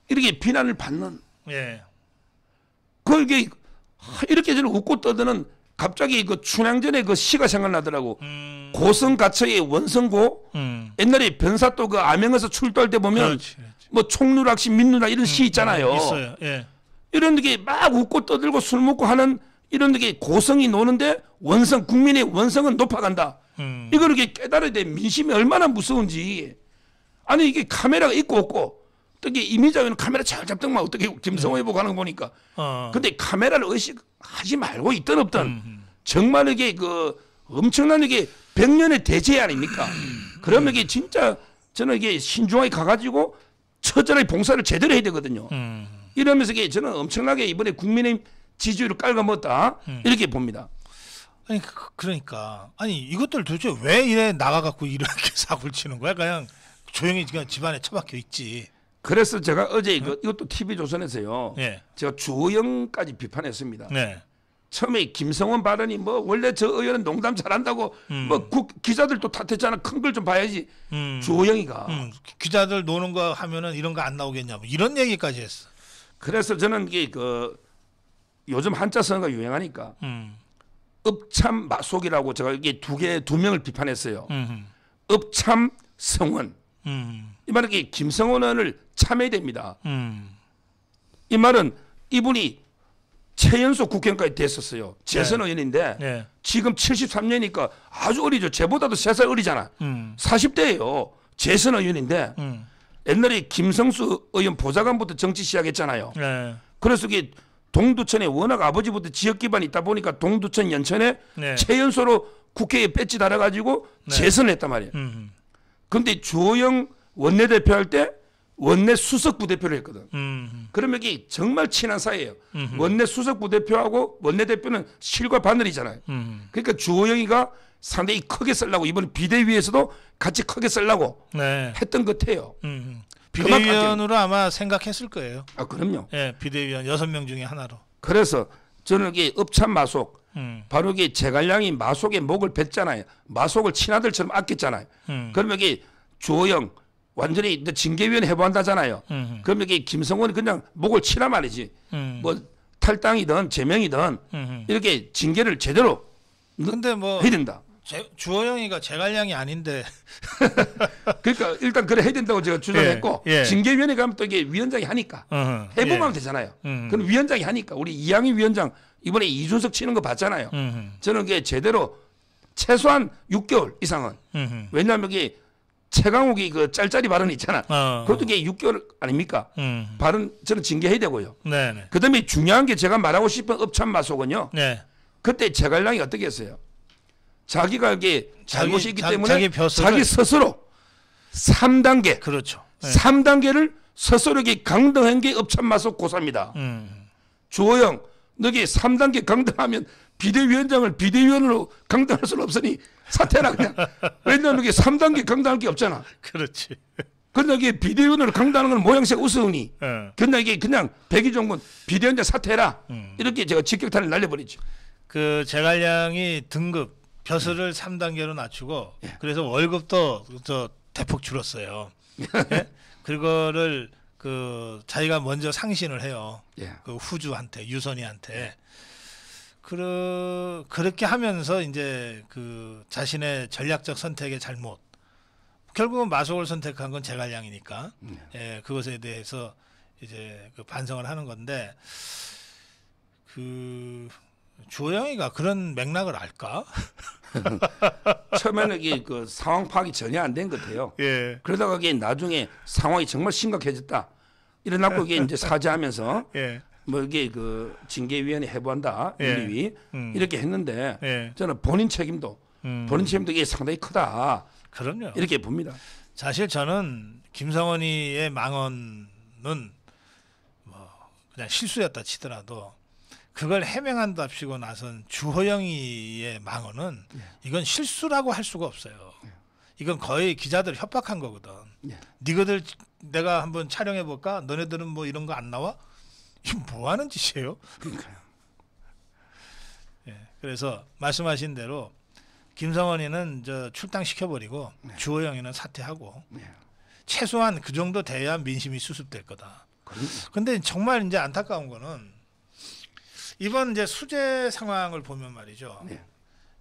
이렇게 비난을 받는. 예. 그게 이렇게 저는 웃고 떠드는 갑자기 그 춘향전의 그 시가 생각나더라고. 고성가처의 원성고. 옛날에 변사또 그 암행에서 출두할 때 보면 그렇지. 뭐 총누락시 민누락 이런 시 있잖아요. 있어요. 예. 이런 게 막 웃고 떠들고 술 먹고 하는 이런 게 고성이 노는데 원성 국민의 원성은 높아간다. 이걸 이렇게 깨달아야 돼. 민심이 얼마나 무서운지. 아니 이게 카메라가 있고 없고 어떻게 이미자는 카메라 잘 잡던만 어떻게 김성호 해보고 하는 거 보니까. 근데 카메라를 의식하지 말고 있든 없든 정말 이게 그 엄청난 이게 100년의 대제 아닙니까? 그러면 이게 진짜 저는 이게 신중하게 가가지고 처절하게 봉사를 제대로 해야 되거든요. 이러면서 이게 저는 엄청나게 이번에 국민의 지지율을 깔아먹었다 이렇게 봅니다. 아니 그러니까 아니 이것들 도대체 왜 이래 나가갖고 이렇게 사고를 치는 거야? 그냥 조용히 그냥 집안에 처박혀 있지. 그래서 제가 어제 이것도 TV조선에서요. 예. 제가 주호영까지 비판했습니다. 네. 처음에 김성원 발언이 뭐 원래 저 의원은 농담 잘한다고 뭐 기자들도 탓했잖아. 큰 걸 좀 봐야지. 주호영이가. 기자들 노는 거 하면은 이런 거 안 나오겠냐 뭐 이런 얘기까지 했어. 그래서 저는 이게 그 요즘 한자 성어가 유행하니까 읍참 마속이라고 제가 이게 두 명을 비판했어요. 읍참 성원. 이 말은 이게 김성원 의원을 참아야 됩니다. 이 말은 이분이 최연소 국회의원까지 됐었어요. 재선 의원인데 네. 지금 73년이니까 아주 어리죠. 쟤보다도 3살 어리잖아. 40대예요. 재선 의원인데 옛날에 김성수 의원 보좌관부터 정치 시작했잖아요. 네. 그래서 이게 동두천에 워낙 아버지부터 지역 기반이 있다 보니까 동두천 연천에 네. 최연소로 국회에 배지 달아가지고 재선을 했단 말이에요. 그런데 주호영 원내대표 할 때 원내 수석 부대표를 했거든. 그러면 이게 정말 친한 사이예요. 원내 수석 부대표하고 원내대표는 실과 바늘이잖아요. 그러니까 주호영이가 상당히 크게 쓰려고 이번 비대위에서도 같이 크게 쓰려고 네. 했던 것 같아요. 비대위원으로 아마 생각했을 거예요. 아 그럼요. 예, 비대위원 6명 중에 하나로. 그래서 저는 이게 읍참 마속 바로 이게 제갈량이 마속에 목을 뱉잖아요. 마속을 친아들처럼 아꼈잖아요. 그러면 이게 주호영 완전히 징계위원 해부한다잖아요. 그러면 이게 김성원이 그냥 목을 치라 말이지. 뭐 탈당이든 제명이든 이렇게 징계를 제대로 근데 뭐 해야 된다. 주호영이가 제갈량이 아닌데. 그러니까 일단 그래 해야 된다고 제가 주장했고 예. 징계위원회 가면 또 이게 위원장이 하니까 해보면 예. 되잖아요. 그럼 위원장이 하니까 우리 이양희 위원장 이번에 이준석 치는 거 봤잖아요. 저는 그게 제대로 최소한 6개월 이상은 왜냐하면 이게 최강욱이 그 짤짤이 발언 있잖아. 그것도 이게 6개월 아닙니까? 발언 저는 징계해야 되고요. 네네. 그다음에 중요한 게 제가 말하고 싶은 읍참마속은요. 네. 그때 제갈량이 어떻게 했어요? 자기가 이게 잘못이 있기 때문에 자기 스스로 3단계 그렇죠. 네. 3단계를 스스로 이렇게 강등한 게 읍참마속 고사입니다. 주호영 너게 3단계 강등하면 비대위원장을 비대위원으로 강등할 수는 없으니 사퇴라 그냥. 왜냐하면 이게 3단계 강등할 게 없잖아. 그렇지. 근데 이게 비대위원으로 강등하는 건 모양새가 우스우니. 네. 근데 이게 그냥 백의종군 비대위원장 사퇴라. 이렇게 제가 직격탄을 날려버리죠. 그 제갈량이 등급 벼슬을 3단계로 낮추고 그래서 월급도 저 대폭 줄었어요. 예? 그거를 그 자기가 먼저 상신을 해요. 그 후주한테 유선이한테. 그렇게 하면서 이제 그 자신의 전략적 선택의 잘못 결국은 마속을 선택한 건 제갈량이니까 예, 그것에 대해서 이제 그 반성을 하는 건데 그 주호영이가 그런 맥락을 알까? 처음에는 이게 그 상황 파악이 전혀 안 된 것 같아요. 예. 그러다가 이게 나중에 상황이 정말 심각해졌다. 이래놓고 이게 이제 사죄하면서 예. 뭐 이게 그 징계위원회 해부한다, 예. 윤리위 이렇게 했는데 예. 저는 본인 책임도 이게 상당히 크다. 그럼요. 이렇게 봅니다. 사실 저는 김성원이의 망언은 뭐 그냥 실수였다 치더라도 그걸 해명한답시고 나선 주호영이의 망언은 이건 실수라고 할 수가 없어요. 이건 거의 기자들 협박한 거거든. 니거들 내가 한번 촬영해 볼까? 너네들은 뭐 이런 거 안 나와? 이거 뭐 하는 짓이에요? 그러니까요. 예, 그래서 말씀하신 대로 김성원이는 저 출당 시켜버리고 주호영이는 사퇴하고 최소한 그 정도 돼야 민심이 수습될 거다. 근데 정말 이제 안타까운 거는 이번 이제 수재 상황을 보면 말이죠.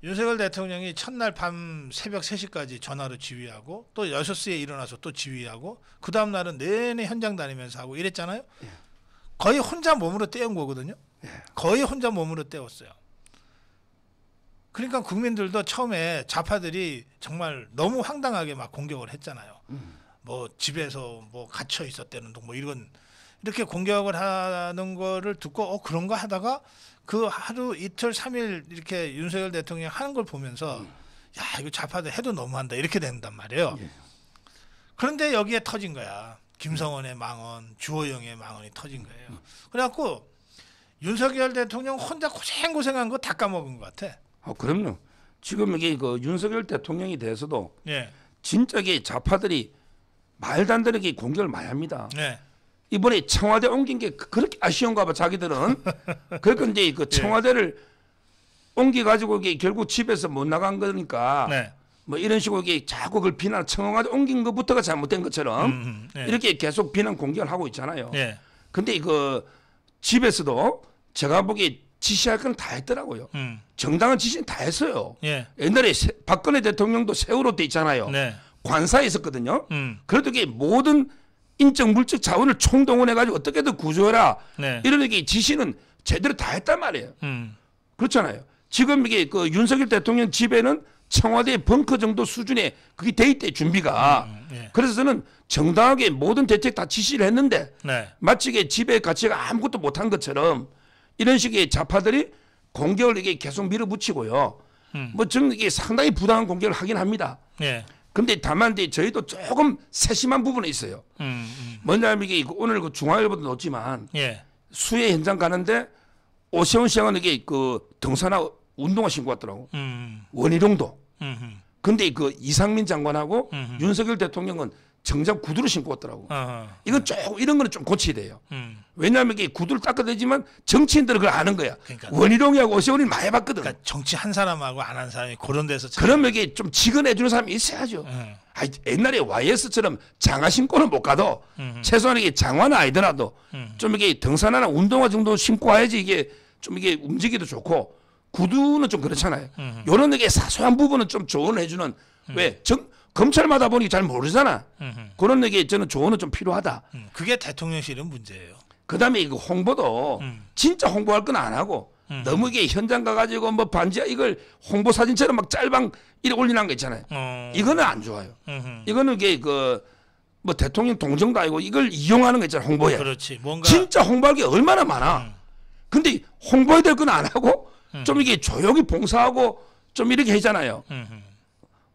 윤석열 대통령이 첫날 밤 새벽 3시까지 전화로 지휘하고 또 6시에 일어나서 또 지휘하고 그 다음 날은 내내 현장 다니면서 하고 이랬잖아요. 거의 혼자 몸으로 떼운 거거든요. 거의 혼자 몸으로 떼웠어요. 그러니까 국민들도 처음에 좌파들이 정말 너무 황당하게 막 공격을 했잖아요. 뭐 집에서 뭐 갇혀 있었다는 둥 뭐 이런 이렇게 공격을 하는 거를 듣고 그런가 하다가 그 하루 이틀 3일 이렇게 윤석열 대통령이 하는 걸 보면서 야 이거 좌파들 해도 너무한다 이렇게 된단 말이에요. 그런데 여기에 터진 거야. 김성원의 망언, 주호영의 망언이 터진 거예요. 그래갖고 윤석열 대통령 혼자 고생고생한 거 다 까먹은 것 같아. 그럼요. 지금 이게 그 윤석열 대통령에 대해서도 예. 진짜 이게 좌파들이 말도 안 되는 게 공격을 많이 합니다. 네. 이번에 청와대 옮긴 게 그렇게 아쉬운가 봐 자기들은. 그러니까 이제 그 청와대를 옮겨 가지고 이게 결국 집에서 못 나간 거니까 네. 뭐 이런 식으로 이게 자꾸 그걸 비난 청와대 옮긴 것부터가 잘못된 것처럼 네. 이렇게 계속 비난 공격을 하고 있잖아요. 네. 근데 이거 집에서도 제가 보기에 지시할 건 다 했더라고요. 정당한 지시는 다 했어요. 예. 옛날에 박근혜 대통령도 세월호 때 있잖아요. 네. 관사에 있었거든요. 그래도 이게 모든 인적 물적 자원을 총동원해 가지고 어떻게든 구조해라. 네. 이런 게 지시는 제대로 다 했단 말이에요. 그렇잖아요. 지금 이게 그 윤석열 대통령 집에는 청와대 벙커 정도 수준의 그게 돼 있대 준비가. 예. 그래서 저는 정당하게 모든 대책 다 지시를 했는데 네. 마치 이게 집에 가치가 아무것도 못한 것처럼 이런 식의 좌파들이 공격을 이게 계속 밀어붙이고요. 뭐 저는 이게 상당히 부당한 공격을 하긴 합니다. 예. 근데 다만 이제 저희도 조금 세심한 부분이 있어요. 뭐냐면 이게 오늘 그 중앙일보도 넣었지만 예. 수해 현장 가는데 오세훈 시장은 이게 그 등산화 운동화 신고 왔더라고. 원희룡도. 근데 그 이상민 장관하고 윤석열 대통령은 정작 구두를 신고 왔더라고. 이건 조금 이런 거는 좀 고쳐야 돼요. 왜냐하면 이게 구두를 닦아야 되지만 정치인들은 그걸 아는 거야. 그러니까. 원희룡이하고 오세훈이 많이 봤거든. 그러니까 정치 한 사람하고 안 한 사람이 그런 데서 그러면 이게 좀 직언해 주는 사람이 있어야죠. 아니, 옛날에 YS처럼 장화 신고는 못 가도 최소한 이게 장화는 아니더라도 좀 이게 등산화나 운동화 정도 신고 와야지 이게 좀 이게 움직이도 좋고 구두는 좀 그렇잖아요. 요런 이게 사소한 부분은 좀 조언을 해주는 왜 검찰마다 보니 잘 모르잖아. 그런 얘기 저는 조언은 좀 필요하다. 그게 대통령실은 문제예요. 그다음에 이거 홍보도 진짜 홍보할 건 안 하고 너무 이게 현장 가가지고 뭐 반지하 이걸 홍보 사진처럼 막 짤방 이렇게 올리는 거 있잖아요. 이거는 안 좋아요. 이거는 이게 그 뭐 대통령 동정도 아니고 이걸 이용하는 거 있잖아요. 홍보에. 그렇지. 뭔가 진짜 홍보할 게 얼마나 많아. 근데 홍보해야 될 건 안 하고 좀 이게 조용히 봉사하고 좀 이렇게 하잖아요.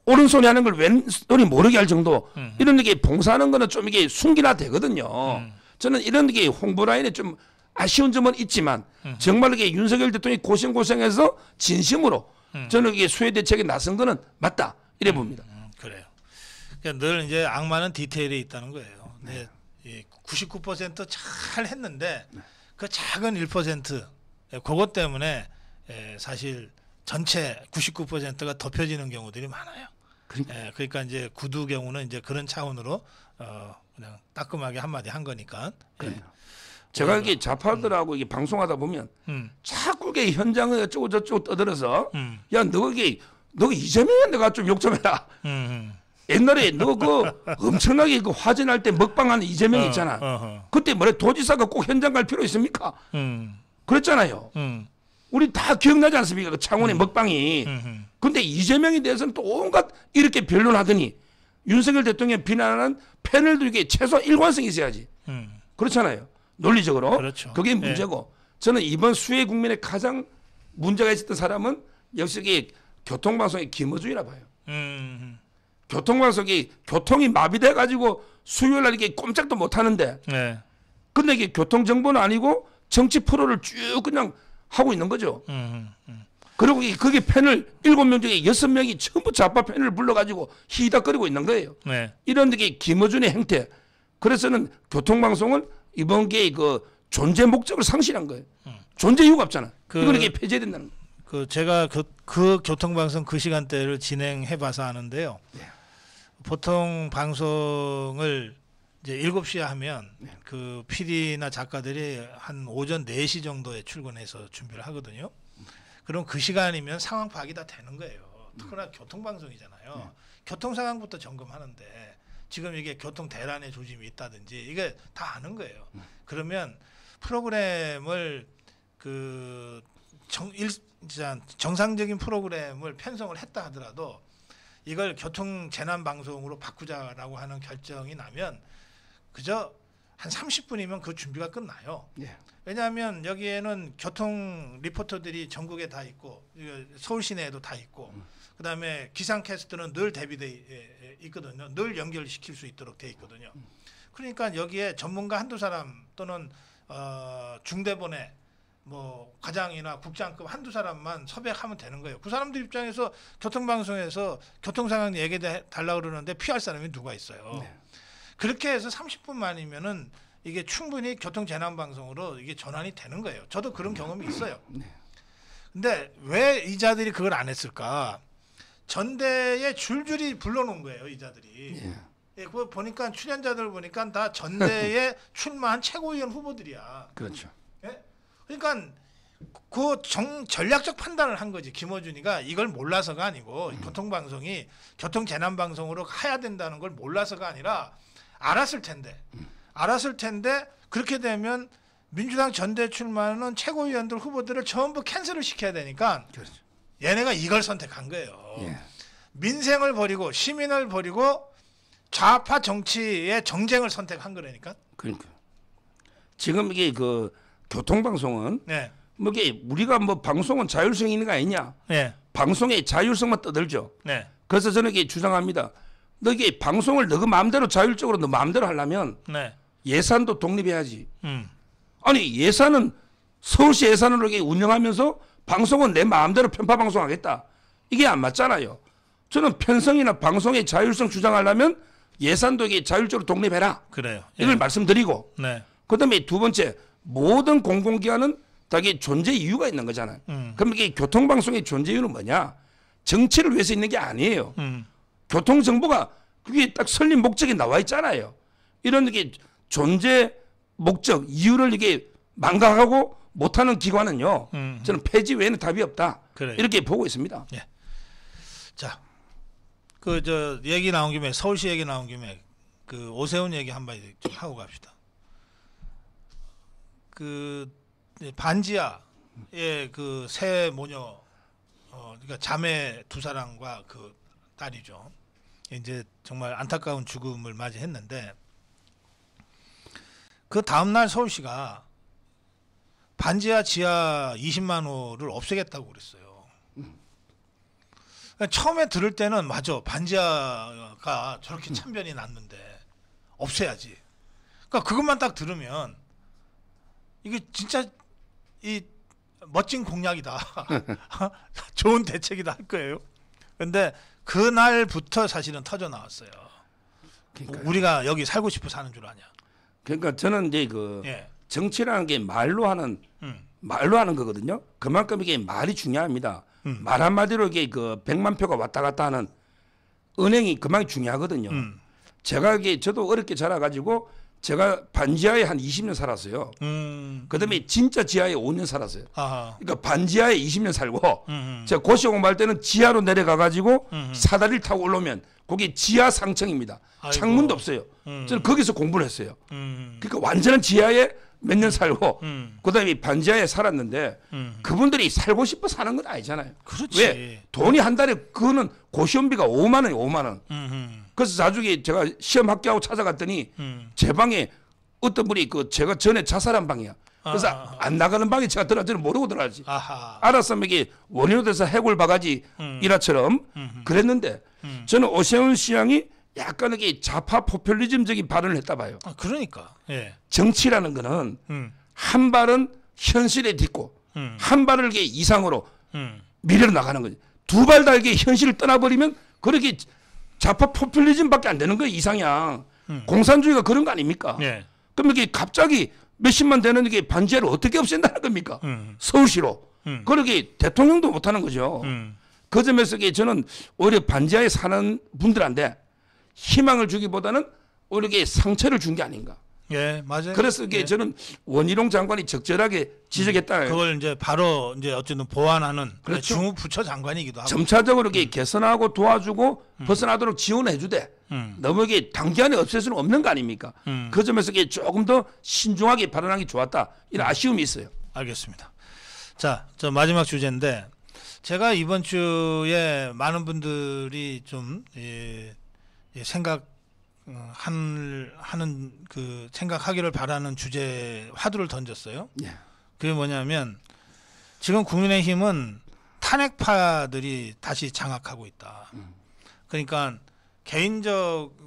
오른손이 하는 걸 왼손이 모르게 할 정도 이런 게 봉사하는 거는 좀 이게 숨기나 되거든요. 저는 이런 게 홍보 라인에 좀 아쉬운 점은 있지만 정말 이게 윤석열 대통령이 고생해서 진심으로 저는 이게 수해 대책에 나선 거는 맞다 이래 봅니다. 그래요. 그러니까 늘 이제 악마는 디테일에 있다는 거예요. 네. 99% 잘 했는데 그 작은 1% 그것 때문에 사실 전체 99%가 덮여지는 경우들이 많아요. 그러니까 이제 구두 경우는 이제 그런 차원으로 그냥 따끔하게 한마디 한 거니까. 제가 이게 좌파들하고 이게 방송하다 보면 자꾸 이게 현장을 어쩌고 저쩌고 떠들어서 야 너 이재명한테 가 좀 욕 좀 해라. 옛날에 너 그 엄청나게 그 화제 날 때 먹방하는 이재명 있잖아. 그때 뭐래 도지사가 꼭 현장 갈 필요 있습니까? 그랬잖아요. 우리 다 기억나지 않습니까? 그 창원의 먹방이. 근데 이재명에 대해서는 또 온갖 이렇게 변론하더니 윤석열 대통령 비난하는 패널도 이게 최소 일관성이 있어야지. 그렇잖아요. 논리적으로. 그렇죠. 그게 문제고. 저는 이번 수해 국면에 가장 문제가 있었던 사람은 역시 이게 교통방송의 김어준이라 봐요. 교통방송이 교통이 마비돼 가지고 수요일 날 이게 꼼짝도 못 하는데. 네. 근데 이게 교통정보는 아니고 정치 프로를 쭉 그냥 하고 있는 거죠. 그리고 거기 패널 7명 중에 6명이 전부 좌파 패널을 불러가지고 히덕거리고 있는 거예요. 네. 이런 게 김어준의 행태. 그래서는 교통방송은 이번 게 그 존재 목적을 상실한 거예요. 존재 이유가 없잖아. 이건 이게 폐지해야 된다는 거예요. 그 제가 그 교통방송 그 시간대를 진행해봐서 아는데요. 네. 보통 방송을 이제 7시에 하면 그 PD나 작가들이 한 오전 4시 정도에 출근해서 준비를 하거든요. 그럼 그 시간이면 상황 파악이 다 되는 거예요. 특히나 교통방송이잖아요. 교통 상황부터 점검하는데 지금 이게 교통 대란의 조짐이 있다든지 이게 다 아는 거예요. 그러면 프로그램을 그 정상적인 프로그램을 편성을 했다 하더라도 이걸 교통 재난 방송으로 바꾸자라고 하는 결정이 나면 그저 한 30분이면 그 준비가 끝나요. 네. 왜냐하면 여기에는 교통 리포터들이 전국에 다 있고 서울 시내에도 다 있고 그다음에 기상캐스터는 늘 대비돼 있거든요. 늘 연결시킬 수 있도록 돼 있거든요. 그러니까 여기에 전문가 한두 사람 또는 중대본에 뭐 과장이나 국장급 한두 사람만 섭외하면 되는 거예요. 그 사람들 입장에서 교통방송에서 교통 상황 얘기해 달라고 그러는데 피할 사람이 누가 있어요. 네. 그렇게 해서 30분만이면은 이게 충분히 교통 재난 방송으로 이게 전환이 되는 거예요. 저도 그런 경험이 있어요. 근데 왜 이자들이 그걸 안 했을까? 전대에 줄줄이 불러놓은 거예요, 이자들이. 예, 그거 보니까 출연자들 보니까 다 전대에 출마한 최고위원 후보들이야. 그렇죠. 예? 그러니까 그 전략적 판단을 한 거지. 김어준이가 이걸 몰라서가 아니고 교통방송이 교통재난방송으로 해야 된다는 걸 몰라서가 아니라 알았을 텐데 그렇게 되면 민주당 전대 출마하는 최고위원들 후보들을 전부 캔슬을 시켜야 되니까 그렇죠. 얘네가 이걸 선택한 거예요. 예. 민생을 버리고 시민을 버리고 좌파 정치의 정쟁을 선택한 거라니까. 그러니까 지금 이게 그 교통방송은 네. 뭐 이게 우리가 뭐 방송은 자율성이 있는 거 아니냐? 네. 방송의 자율성만 떠들죠. 네. 그래서 저는 이게 주장합니다. 너 이게 방송을 너 마음대로 자율적으로 너 마음대로 하려면 네. 예산도 독립해야지. 아니 예산은 서울시 예산으로 이게 운영하면서 방송은 내 마음대로 편파 방송하겠다. 이게 안 맞잖아요. 저는 편성이나 방송의 자율성 주장하려면 예산도 이게 자율적으로 독립해라. 그래요. 이걸 예. 말씀드리고. 네. 그다음에 두 번째 모든 공공기관은 다 이게 존재 이유가 있는 거잖아요. 그럼 이게 교통방송의 존재 이유는 뭐냐? 정치를 위해서 있는 게 아니에요. 교통정보가 그게 딱 설립 목적이 나와 있잖아요. 이런 게 존재 목적 이유를 이게 망각하고 못하는 기관은요. 저는 폐지 외에는 답이 없다. 그래요. 이렇게 보고 있습니다. 예. 자, 그 저 얘기 나온 김에 서울시 얘기 나온 김에 그 오세훈 얘기 한마디 좀 하고 갑시다. 그 반지하의 그 새 모녀, 그러니까 자매 두 사람과 그 딸이죠. 이제 정말 안타까운 죽음을 맞이했는데 그 다음 날 서울시가 반지하 지하 20만 호를 없애겠다고 그랬어요. 처음에 들을 때는 맞아, 반지하가 저렇게 참변이 났는데 없애야지. 그러니까 그것만 딱 들으면 이게 진짜 이 멋진 공약이다. 좋은 대책이다 할 거예요. 근데 그날부터 사실은 터져 나왔어요. 그러니까요. 우리가 여기 살고 싶어 사는 줄 아냐. 그러니까 저는 이제 그 예. 정치라는 게 말로 하는 거거든요. 그만큼 이게 말이 중요합니다. 말 한마디로 이게 그 100만 표가 왔다 갔다 하는 은행이 그만큼 중요하거든요. 제가 이게 저도 어렵게 자라가지고 제가 반지하에 한 20년 살았어요. 그다음에 진짜 지하에 5년 살았어요. 아하. 그러니까 반지하에 20년 살고 제가 고시 공부할 때는 지하로 내려가 가지고 사다리를 타고 올라오면 거기 지하 상층입니다. 아이고. 창문도 없어요. 저는 거기서 공부를 했어요. 그러니까 완전한 지하에 몇 년 살고 그다음에 반지하에 살았는데 그분들이 살고 싶어 사는 건 아니잖아요. 그렇지. 왜? 돈이 한 달에 그거는 고시원비가 5만 원이에요. 5만 원. 그래서 나중에 제가 시험 합격하고 찾아갔더니 제 방에 어떤 분이 그 제가 전에 자살한 방이야. 그래서 안 나가는 방에 제가 들어가 저는 모르고 들어가지. 알았으면 이게 원효대사 해골 바가지 일화처럼 그랬는데 저는 오세훈 시장이 약간 이게 좌파 포퓰리즘적인 발언을 했다 봐요. 그러니까. 예. 정치라는 거는 한 발은 현실에 딛고 한 발을 이게 이상으로 미래로 나가는 거지. 두 발 다 이게 현실을 떠나버리면 그렇게 좌파 포퓰리즘밖에 안 되는 거예요. 이상향. 공산주의가 그런 거 아닙니까? 예. 그럼 이게 갑자기 몇십만 되는 이게 반지하를 어떻게 없앤다는 겁니까? 서울시로. 그렇게 대통령도 못하는 거죠. 그 점에서 이게 저는 오히려 반지하에 사는 분들한테 희망을 주기보다는 오히려 이게 상처를 준 게 아닌가. 예, 맞아요. 그래서 이게 예. 저는 원희룡 장관이 적절하게 지적했다. 그걸 이제 바로 이제 어쨌든 보완하는 그렇죠. 중후부처 장관이기도 하고. 점차적으로 이게 개선하고 도와주고 벗어나도록 지원해 주되 너무 이게 단기간에 없앨 수는 없는 거 아닙니까? 그 점에서 이게 조금 더 신중하게 발언하기 좋았다. 이런 아쉬움이 있어요. 알겠습니다. 자, 저 마지막 주제인데 제가 이번 주에 많은 분들이 좀 하는 그 생각하기를 바라는 주제 화두를 던졌어요. 예. 그게 뭐냐면 지금 국민의힘은 탄핵파들이 다시 장악하고 있다. 그러니까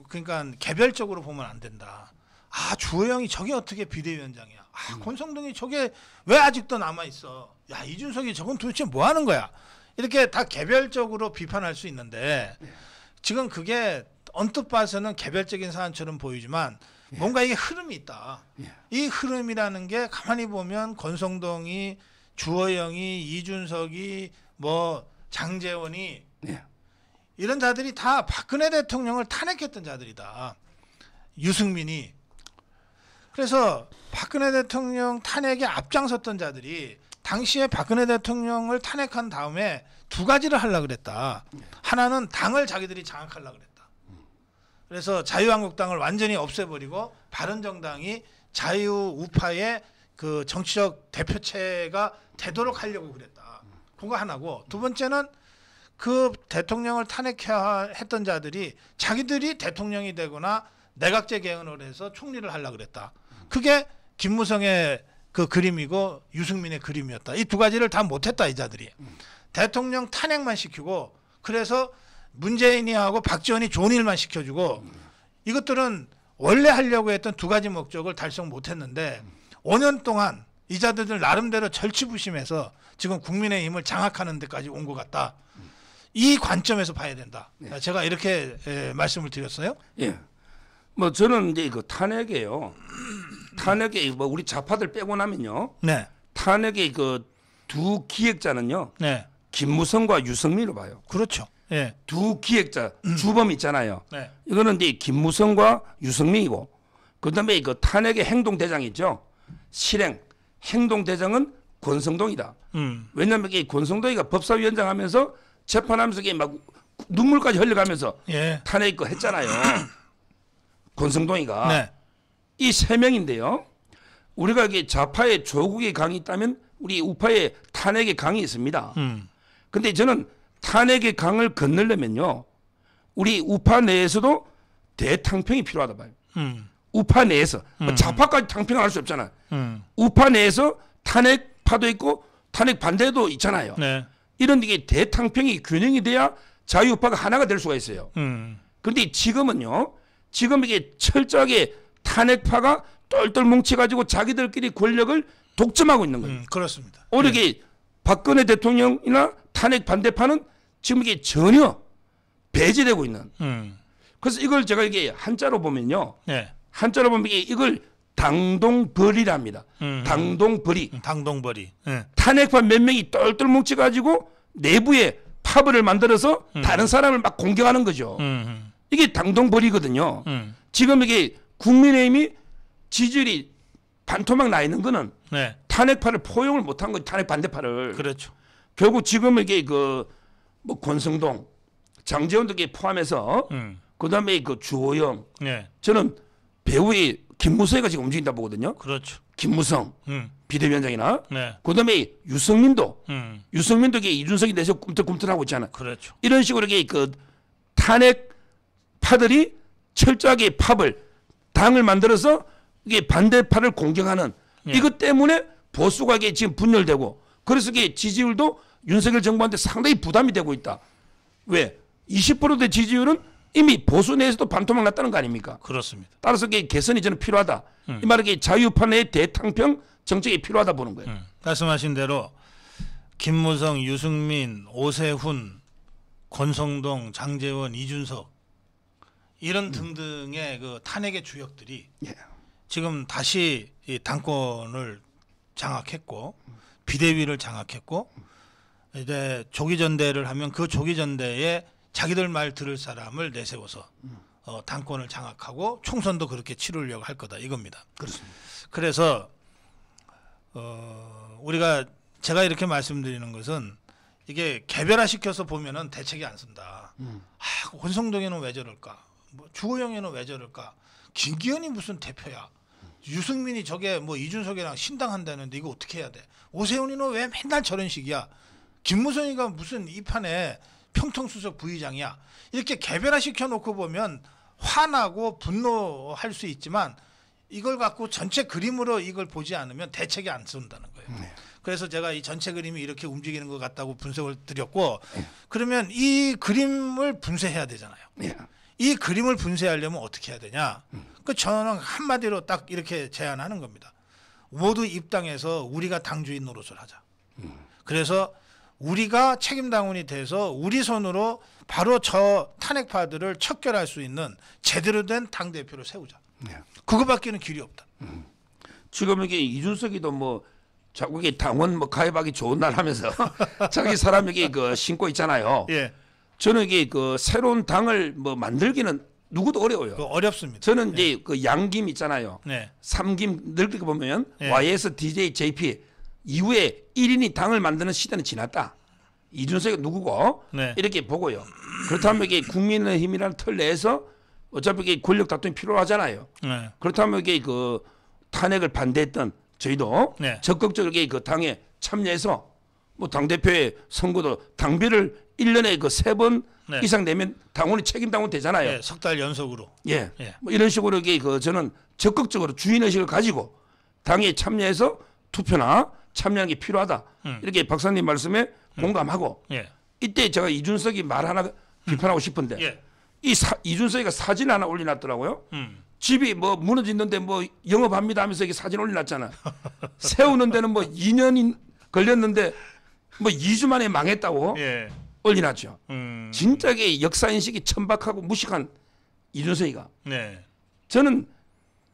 그러니까 개별적으로 보면 안 된다. 아, 주호영이 저게 어떻게 비대위원장이야? 아, 권성동이 저게 왜 아직도 남아 있어? 야, 이준석이 저건 도대체 뭐 하는 거야? 이렇게 다 개별적으로 비판할 수 있는데 지금 그게 언뜻 봐서는 개별적인 사안처럼 보이지만 뭔가 이게 흐름이 있다. 이 흐름이라는 게 가만히 보면 권성동이, 주호영이, 이준석이, 뭐 장제원이 이런 자들이 다 박근혜 대통령을 탄핵했던 자들이다. 유승민이. 그래서 박근혜 대통령 탄핵에 앞장섰던 자들이 당시에 박근혜 대통령을 탄핵한 다음에 두 가지를 하려고 그랬다. 하나는 당을 자기들이 장악하려고 그랬다. 그래서 자유한국당을 완전히 없애버리고 바른정당이 자유우파의 그 정치적 대표체가 되도록 하려고 그랬다. 그거 하나고, 두 번째는 그 대통령을 탄핵해야 했던 자들이 자기들이 대통령이 되거나 내각제 개헌을 해서 총리를 하려고 그랬다. 그게 김무성의 그 그림이고 유승민의 그림이었다. 이 두 가지를 다 못했다, 이 자들이. 대통령 탄핵만 시키고, 그래서 문재인이 하고 박지원이 좋은 일만 시켜주고, 이것들은 원래 하려고 했던 두 가지 목적을 달성 못했는데 5년 동안 이 자들들 나름대로 절치부심해서 지금 국민의힘을 장악하는 데까지 온 것 같다. 이 관점에서 봐야 된다. 제가 이렇게 말씀을 드렸어요. 예. 뭐 저는 이제 그 탄핵이에요. 탄핵에 뭐 우리 좌파들 빼고 나면요. 네. 탄핵의 그 두 기획자는요. 네. 김무성과 유승민으로 봐요. 그렇죠. 예. 두 기획자 주범 있잖아요. 네. 이거는 이제 김무성과 유승민이고, 그다음에 그 탄핵의 행동대장 있죠. 실행 행동대장은 권성동이다. 왜냐하면 이 권성동이가 법사위원장 하면서 재판하면서 이게 막 눈물까지 흘려가면서 예. 탄핵 거 했잖아요. 권성동이가. 네. 이 세 명인데요. 우리가 이게 좌파의 조국의 강이 있다면 우리 우파의 탄핵의 강이 있습니다. 근데 저는 탄핵의 강을 건너려면요, 우리 우파 내에서도 대탕평이 필요하다 봐요. 우파 내에서 뭐 좌파까지 탕평할 수 없잖아요. 우파 내에서 탄핵파도 있고 탄핵 반대도 있잖아요. 네. 이런 게 대탕평이 균형이 돼야 자유우파가 하나가 될 수가 있어요. 그런데 지금은요, 지금 이게 철저하게 탄핵파가 똘똘 뭉쳐가지고 자기들끼리 권력을 독점하고 있는 거예요. 그렇습니다. 오히려 이게 박근혜 대통령이나 탄핵 반대파는 지금 이게 전혀 배제되고 있는. 그래서 이걸 제가 이게 한자로 보면요. 네. 한자로 보면 이걸 당동벌이랍니다. 당동벌이. 당동벌이. 네. 탄핵파 몇 명이 똘똘 뭉쳐가지고 내부에 파벌을 만들어서 다른 사람을 막 공격하는 거죠. 이게 당동벌이거든요. 지금 이게 국민의힘이 지지율이 반토막 나 있는 거는 네. 탄핵파를 포용을 못한 거죠. 탄핵 반대파를. 그렇죠. 결국 지금 이게 그 뭐 권성동, 장제원 등에 포함해서 그다음에 그 주호영, 네. 저는 배우의 김무성이가 지금 움직인다 보거든요. 그렇죠. 김무성 비대위원장이나 네. 그다음에 유승민도 이게 이준석이 내서 꿈틀꿈틀하고 있잖아. 그렇죠. 이런 식으로 이게 그 탄핵파들이 철저하게 팝을 당을 만들어서 이게 반대파를 공격하는 예. 이것 때문에 보수가 이게 지금 분열되고 그래서 이게 지지율도 윤석열 정부한테 상당히 부담이 되고 있다. 왜? 20%대 지지율은 이미 보수 내에서도 반토막 났다는 거 아닙니까? 그렇습니다. 따라서 이게 개선이 저는 필요하다. 이 말은 이게 자유파 내 대탕평 정책이 필요하다 보는 거예요. 말씀하신 대로 김무성, 유승민, 오세훈, 권성동, 장제원, 이준석 이런 등등의 그 탄핵의 주역들이 예. 지금 다시 이 당권을 장악했고 비대위를 장악했고 이제 조기전대를 하면 그 조기전대에 자기들 말 들을 사람을 내세워서 당권을 장악하고 총선도 그렇게 치르려고 할 거다 이겁니다. 그렇습니다. 그래서 우리가 제가 이렇게 말씀드리는 것은 이게 개별화시켜서 보면은 대책이 안 쓴다. 권성동에는 왜 저럴까? 뭐 주호영에는 왜 저럴까? 김기현이 무슨 대표야? 유승민이 저게 뭐 이준석이랑 신당한다는데 이거 어떻게 해야 돼? 오세훈이는 왜 맨날 저런 식이야? 김무성이가 무슨 이 판에 평통수석 부의장이야? 이렇게 개별화시켜 놓고 보면 화나고 분노할 수 있지만 이걸 갖고 전체 그림으로 이걸 보지 않으면 대책이 안 쓴다는 거예요. 네. 그래서 제가 이 전체 그림이 이렇게 움직이는 것 같다고 분석을 드렸고 그러면 이 그림을 분쇄해야 되잖아요. 네. 이 그림을 분쇄하려면 어떻게 해야 되냐? 그 저는 한마디로 딱 이렇게 제안하는 겁니다. 모두 입당해서 우리가 당주인 노릇을 하자. 그래서 우리가 책임당원이 돼서 우리 손으로 바로 저 탄핵파들을 척결할 수 있는 제대로 된 당대표를 세우자. 네. 그거밖에는 길이 없다. 지금 이게 이준석이도 뭐 자꾸 이게 당원 뭐 가입하기 좋은 날 하면서 자기 사람에게 그 신고 있잖아요. 예. 저는 이게 그 새로운 당을 뭐 만들기는 누구도 어려워요. 어렵습니다. 저는 이제 그 양김 있잖아요. 네. 삼김 늙게 보면 예. YS, DJ, JP 이후에 1인이 당을 만드는 시대는 지났다. 이준석이 누구고 네. 이렇게 보고요. 그렇다면 이게 국민의힘이라는 틀 내에서 어차피 이게 권력 다툼이 필요하잖아요. 네. 그렇다면 이게 그 탄핵을 반대했던 저희도 네. 적극적으로 그 당에 참여해서 뭐 당대표의 선거도 당비를 1년에 그 3번 네. 이상 내면 당원이 책임당원 되잖아요. 예, 석 달 연속으로. 예. 예. 뭐 이런 식으로 이게 그 저는 적극적으로 주인의식을 가지고 당에 참여해서 투표나 참여하는 게 필요하다. 이렇게 박사님 말씀에 공감하고 예. 이때 제가 이준석이 말 하나 비판하고 싶은데 예. 이준석이가 사진 하나 올려놨더라고요. 집이 뭐 무너졌는데 뭐 영업합니다 하면서 이게 사진 올려놨잖아. 세우는 데는 뭐 2년이 걸렸는데 뭐 2주 만에 망했다고 예. 올려놨죠. 진짜 이게 역사인식이 천박하고 무식한 이준석이가. 네. 저는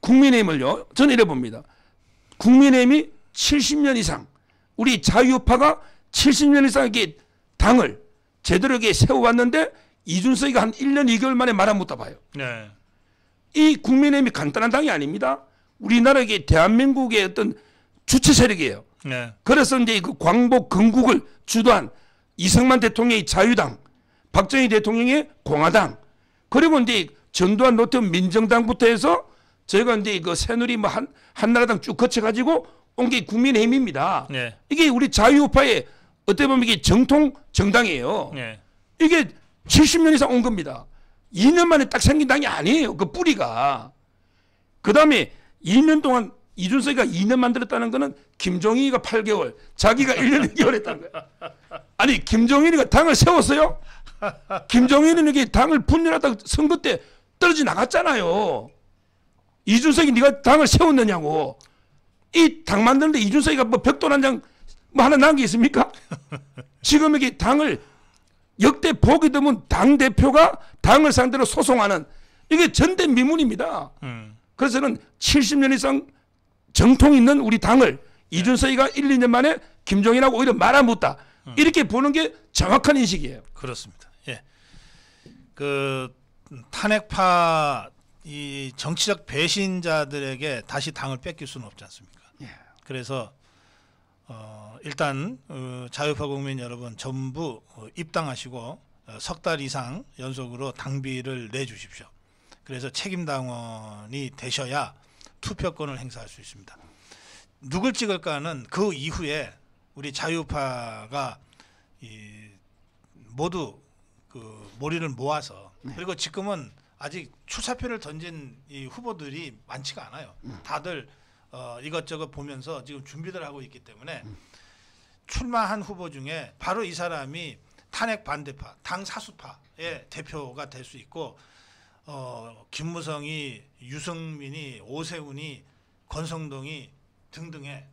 국민의힘을요. 저는 이래 봅니다. 국민의힘이 70년 이상 우리 자유파가 70년 이상 이게 당을 제대로 이게 세워왔는데 이준석이가 한 1년 2개월 만에 말 안 못다 봐요. 네. 이 국민의힘이 간단한 당이 아닙니다. 우리나라 이게 대한민국의 어떤 주체 세력이에요. 네. 그래서 이제 그 광복 건국을 주도한 이승만 대통령의 자유당, 박정희 대통령의 공화당, 그리고 이제 전두환 노태우 민정당부터 해서 저희가 이제 그 새누리 뭐 한나라당 쭉 거쳐가지고 온 게 국민의힘입니다. 네. 이게 우리 자유우파의 어떻게 보면 이게 정통 정당이에요. 네. 이게 70년 이상 온 겁니다. 2년 만에 딱 생긴 당이 아니에요. 그 뿌리가. 그 다음에 2년 동안 이준석이가 2년 만들었다는 거는 김종인이가 8개월, 자기가 1년 2개월 했다는 거야. 아니 김종인이가 당을 세웠어요? 김종인은 이게 당을 분열하다가 선거 때 떨어져 나갔잖아요. 이준석이 네가 당을 세웠느냐고. 이 당 만드는데 이준석이가 뭐 벽돌 한 장 뭐 하나 나은 게 있습니까? 지금 이게 당을 역대 보기 드문 당 대표가 당을 상대로 소송하는 이게 전대미문입니다. 그래서 저는 70년 이상 정통 있는 우리 당을 이준석이가 1, 2년 만에 김종인하고 오히려 말아묻다. 이렇게 보는 게 정확한 인식이에요. 그렇습니다. 예. 그 탄핵파 이 정치적 배신자들에게 다시 당을 뺏길 수는 없지 않습니까? 예. 그래서 일단 자유파 국민 여러분 전부 입당하시고 석 달 이상 연속으로 당비를 내주십시오. 그래서 책임당원이 되셔야 투표권을 행사할 수 있습니다. 누굴 찍을까는 그 이후에 우리 자유파가 모두 그 머리를 모아서 그리고 지금은 아직 출사표를 던진 이 후보들이 많지가 않아요. 다들 이것저것 보면서 지금 준비를 하고 있기 때문에 출마한 후보 중에 바로 이 사람이 탄핵 반대파, 당 사수파의 대표가 될 수 있고 김무성이, 유승민이, 오세훈이, 권성동이 등등의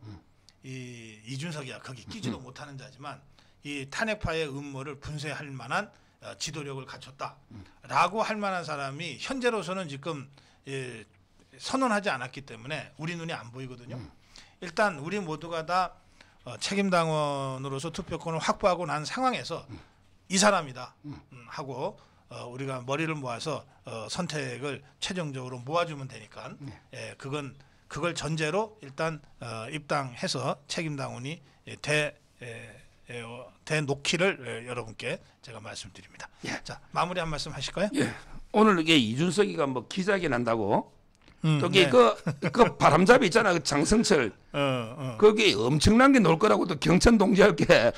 이준석이야 거기 끼지도 못하는 자지만 이 탄핵파의 음모를 분쇄할 만한 지도력을 갖췄다라고 할 만한 사람이 현재로서는 지금 선언하지 않았기 때문에 우리 눈이 안 보이거든요. 일단 우리 모두가 다 책임당원으로서 투표권을 확보하고 난 상황에서 이 사람이다 하고 우리가 머리를 모아서 선택을 최종적으로 모아주면 되니까 그걸 전제로 일단 입당해서 책임당원이 대놓기를 여러분께 제가 말씀드립니다. 예. 자, 마무리 한 말씀 하실까요? 예. 오늘 이게 이준석이가 뭐 기자회견 한다고 네. 저기 그 바람잡이 있잖아 그 장성철 거기 엄청난 게 나올 거라고 또 경천 동지할게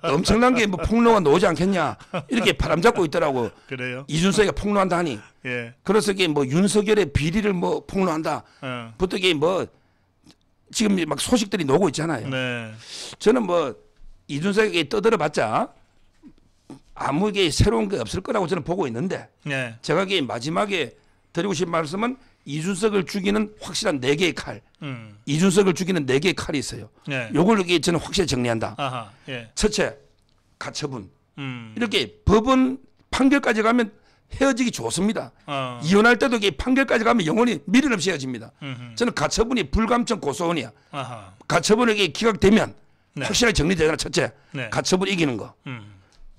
엄청난 게 뭐 폭로가 나오지 않겠냐 이렇게 바람잡고 있더라고. 그래요? 이준석이가 폭로한다 하니 예. 그래서 이게 뭐 윤석열의 비리를 뭐 폭로한다 부터 이게 뭐 지금 막 소식들이 나오고 있잖아요. 네. 저는 뭐 이준석이 떠들어봤자 아무 게 새로운 게 없을 거라고 저는 보고 있는데 네. 제가 이게 마지막에 드리고 싶은 말씀은 이준석을 죽이는 확실한 4개의 칼, 이준석을 죽이는 4개의 칼이 있어요. 네. 요걸 이게 저는 확실히 정리한다. 아하. 예. 첫째, 가처분. 이렇게 법원 판결까지 가면 헤어지기 좋습니다. 이혼할 때도 이게 판결까지 가면 영원히 미련 없이 헤어집니다. 저는 가처분이 불감청 고소원이야. 아하. 가처분에게 기각되면 네. 확실하게 정리되잖아. 첫째, 네. 가처분 이기는 거.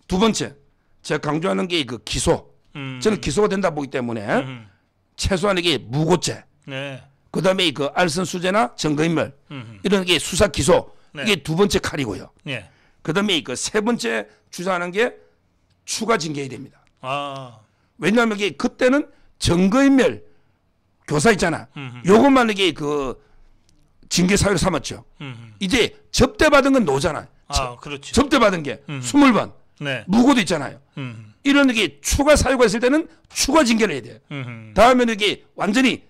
두 번째, 제가 강조하는 게 그 기소. 저는 기소가 된다 보기 때문에 최소한 이게 무고죄. 네. 그다음에 그 알선수재나 증거인멸 이런 게 수사 기소. 네. 이게 두 번째 칼이고요. 예. 그다음에 그 세 번째 주장하는 게 추가 징계해야 됩니다. 아. 왜냐하면 이게 그때는 증거인멸 교사 있잖아. 요것만 이게 그 징계 사유로 삼았죠. 이제 접대받은 건 노잖아. 아, 그렇지. 접대받은 게 20번. 네. 무고도 있잖아요. 이런 게 추가 사유가 있을 때는 추가 징계를 해야 돼요. 다음에는 이게 완전히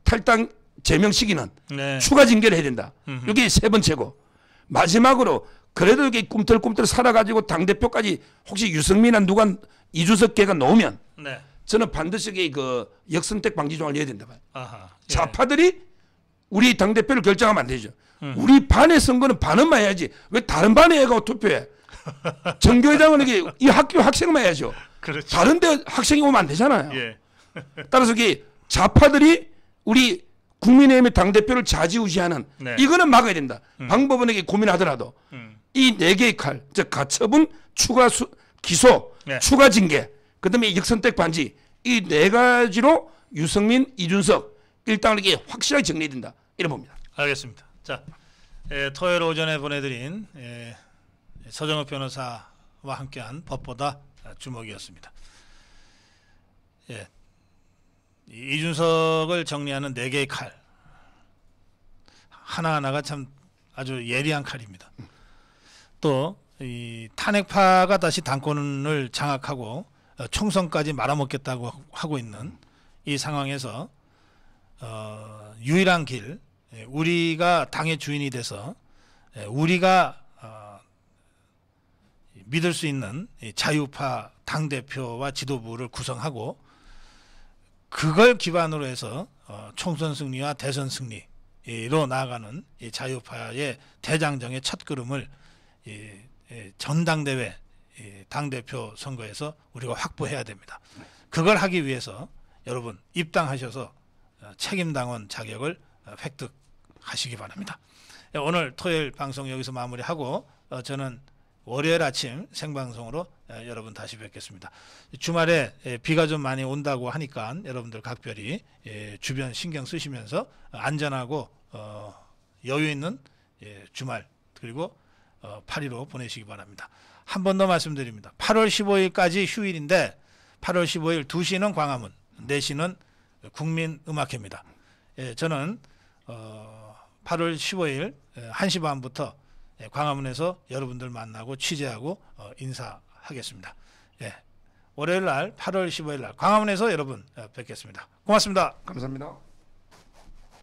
탈당 제명시키는 네. 추가 징계를 해야 된다. 이게 세 번째고 마지막으로 그래도 이게 꿈틀꿈틀 살아가지고 당대표까지 혹시 유승민이나 누가 이준석 걔가 놓으면 네. 저는 반드시 이게 그 역선택 방지 조항을 내야 된다 봐요. 아하. 예. 좌파들이 우리 당대표를 결정하면 안 되죠. 우리 반의 선거는 반은만 해야지. 왜 다른 반에 애가 투표해? 정교회장은 이게 이 학교 학생만 해야죠. 그렇죠. 다른데 학생이 오면 안 되잖아요. 예. 따라서 이게 좌파들이 우리 국민의힘의 당대표를 좌지우지하는 네. 이거는 막아야 된다. 방법은 이게 고민하더라도 이 4개의 칼, 즉 가처분, 추가 기소, 네. 추가 징계, 그다음에 역선택 반지 이 4가지로 유승민, 이준석 일당을 이게 확실하게 정리된다. 이래 봅니다. 알겠습니다. 자, 토요일 오전에 보내드린 서정욱 변호사와 함께한 법보다 주목이었습니다. 예, 이준석을 정리하는 4개의 칼 하나하나가 참 아주 예리한 칼입니다. 또 이 탄핵파가 다시 당권을 장악하고 총선까지 말아먹겠다고 하고 있는 이 상황에서 유일한 길, 우리가 당의 주인이 돼서 우리가 믿을 수 있는 자유파 당대표와 지도부를 구성하고 그걸 기반으로 해서 총선 승리와 대선 승리로 나아가는 이 자유파의 대장정의 첫걸음을 전당대회 당대표 선거에서 우리가 확보해야 됩니다. 그걸 하기 위해서 여러분 입당하셔서 책임당원 자격을 획득하시기 바랍니다. 오늘 토요일 방송 여기서 마무리하고 저는 월요일 아침 생방송으로 여러분 다시 뵙겠습니다. 주말에 비가 좀 많이 온다고 하니까 여러분들 각별히 주변 신경 쓰시면서 안전하고 여유 있는 주말 그리고 8.15 보내시기 바랍니다. 한 번 더 말씀드립니다. 8월 15일까지 휴일인데 8월 15일 2시는 광화문, 4시는 국민음악회입니다. 저는 8월 15일 1시 반부터 광화문에서 여러분들 만나고 취재하고 인사하겠습니다. 월요일 날 8월 15일 날 광화문에서 여러분 뵙겠습니다. 고맙습니다. 감사합니다.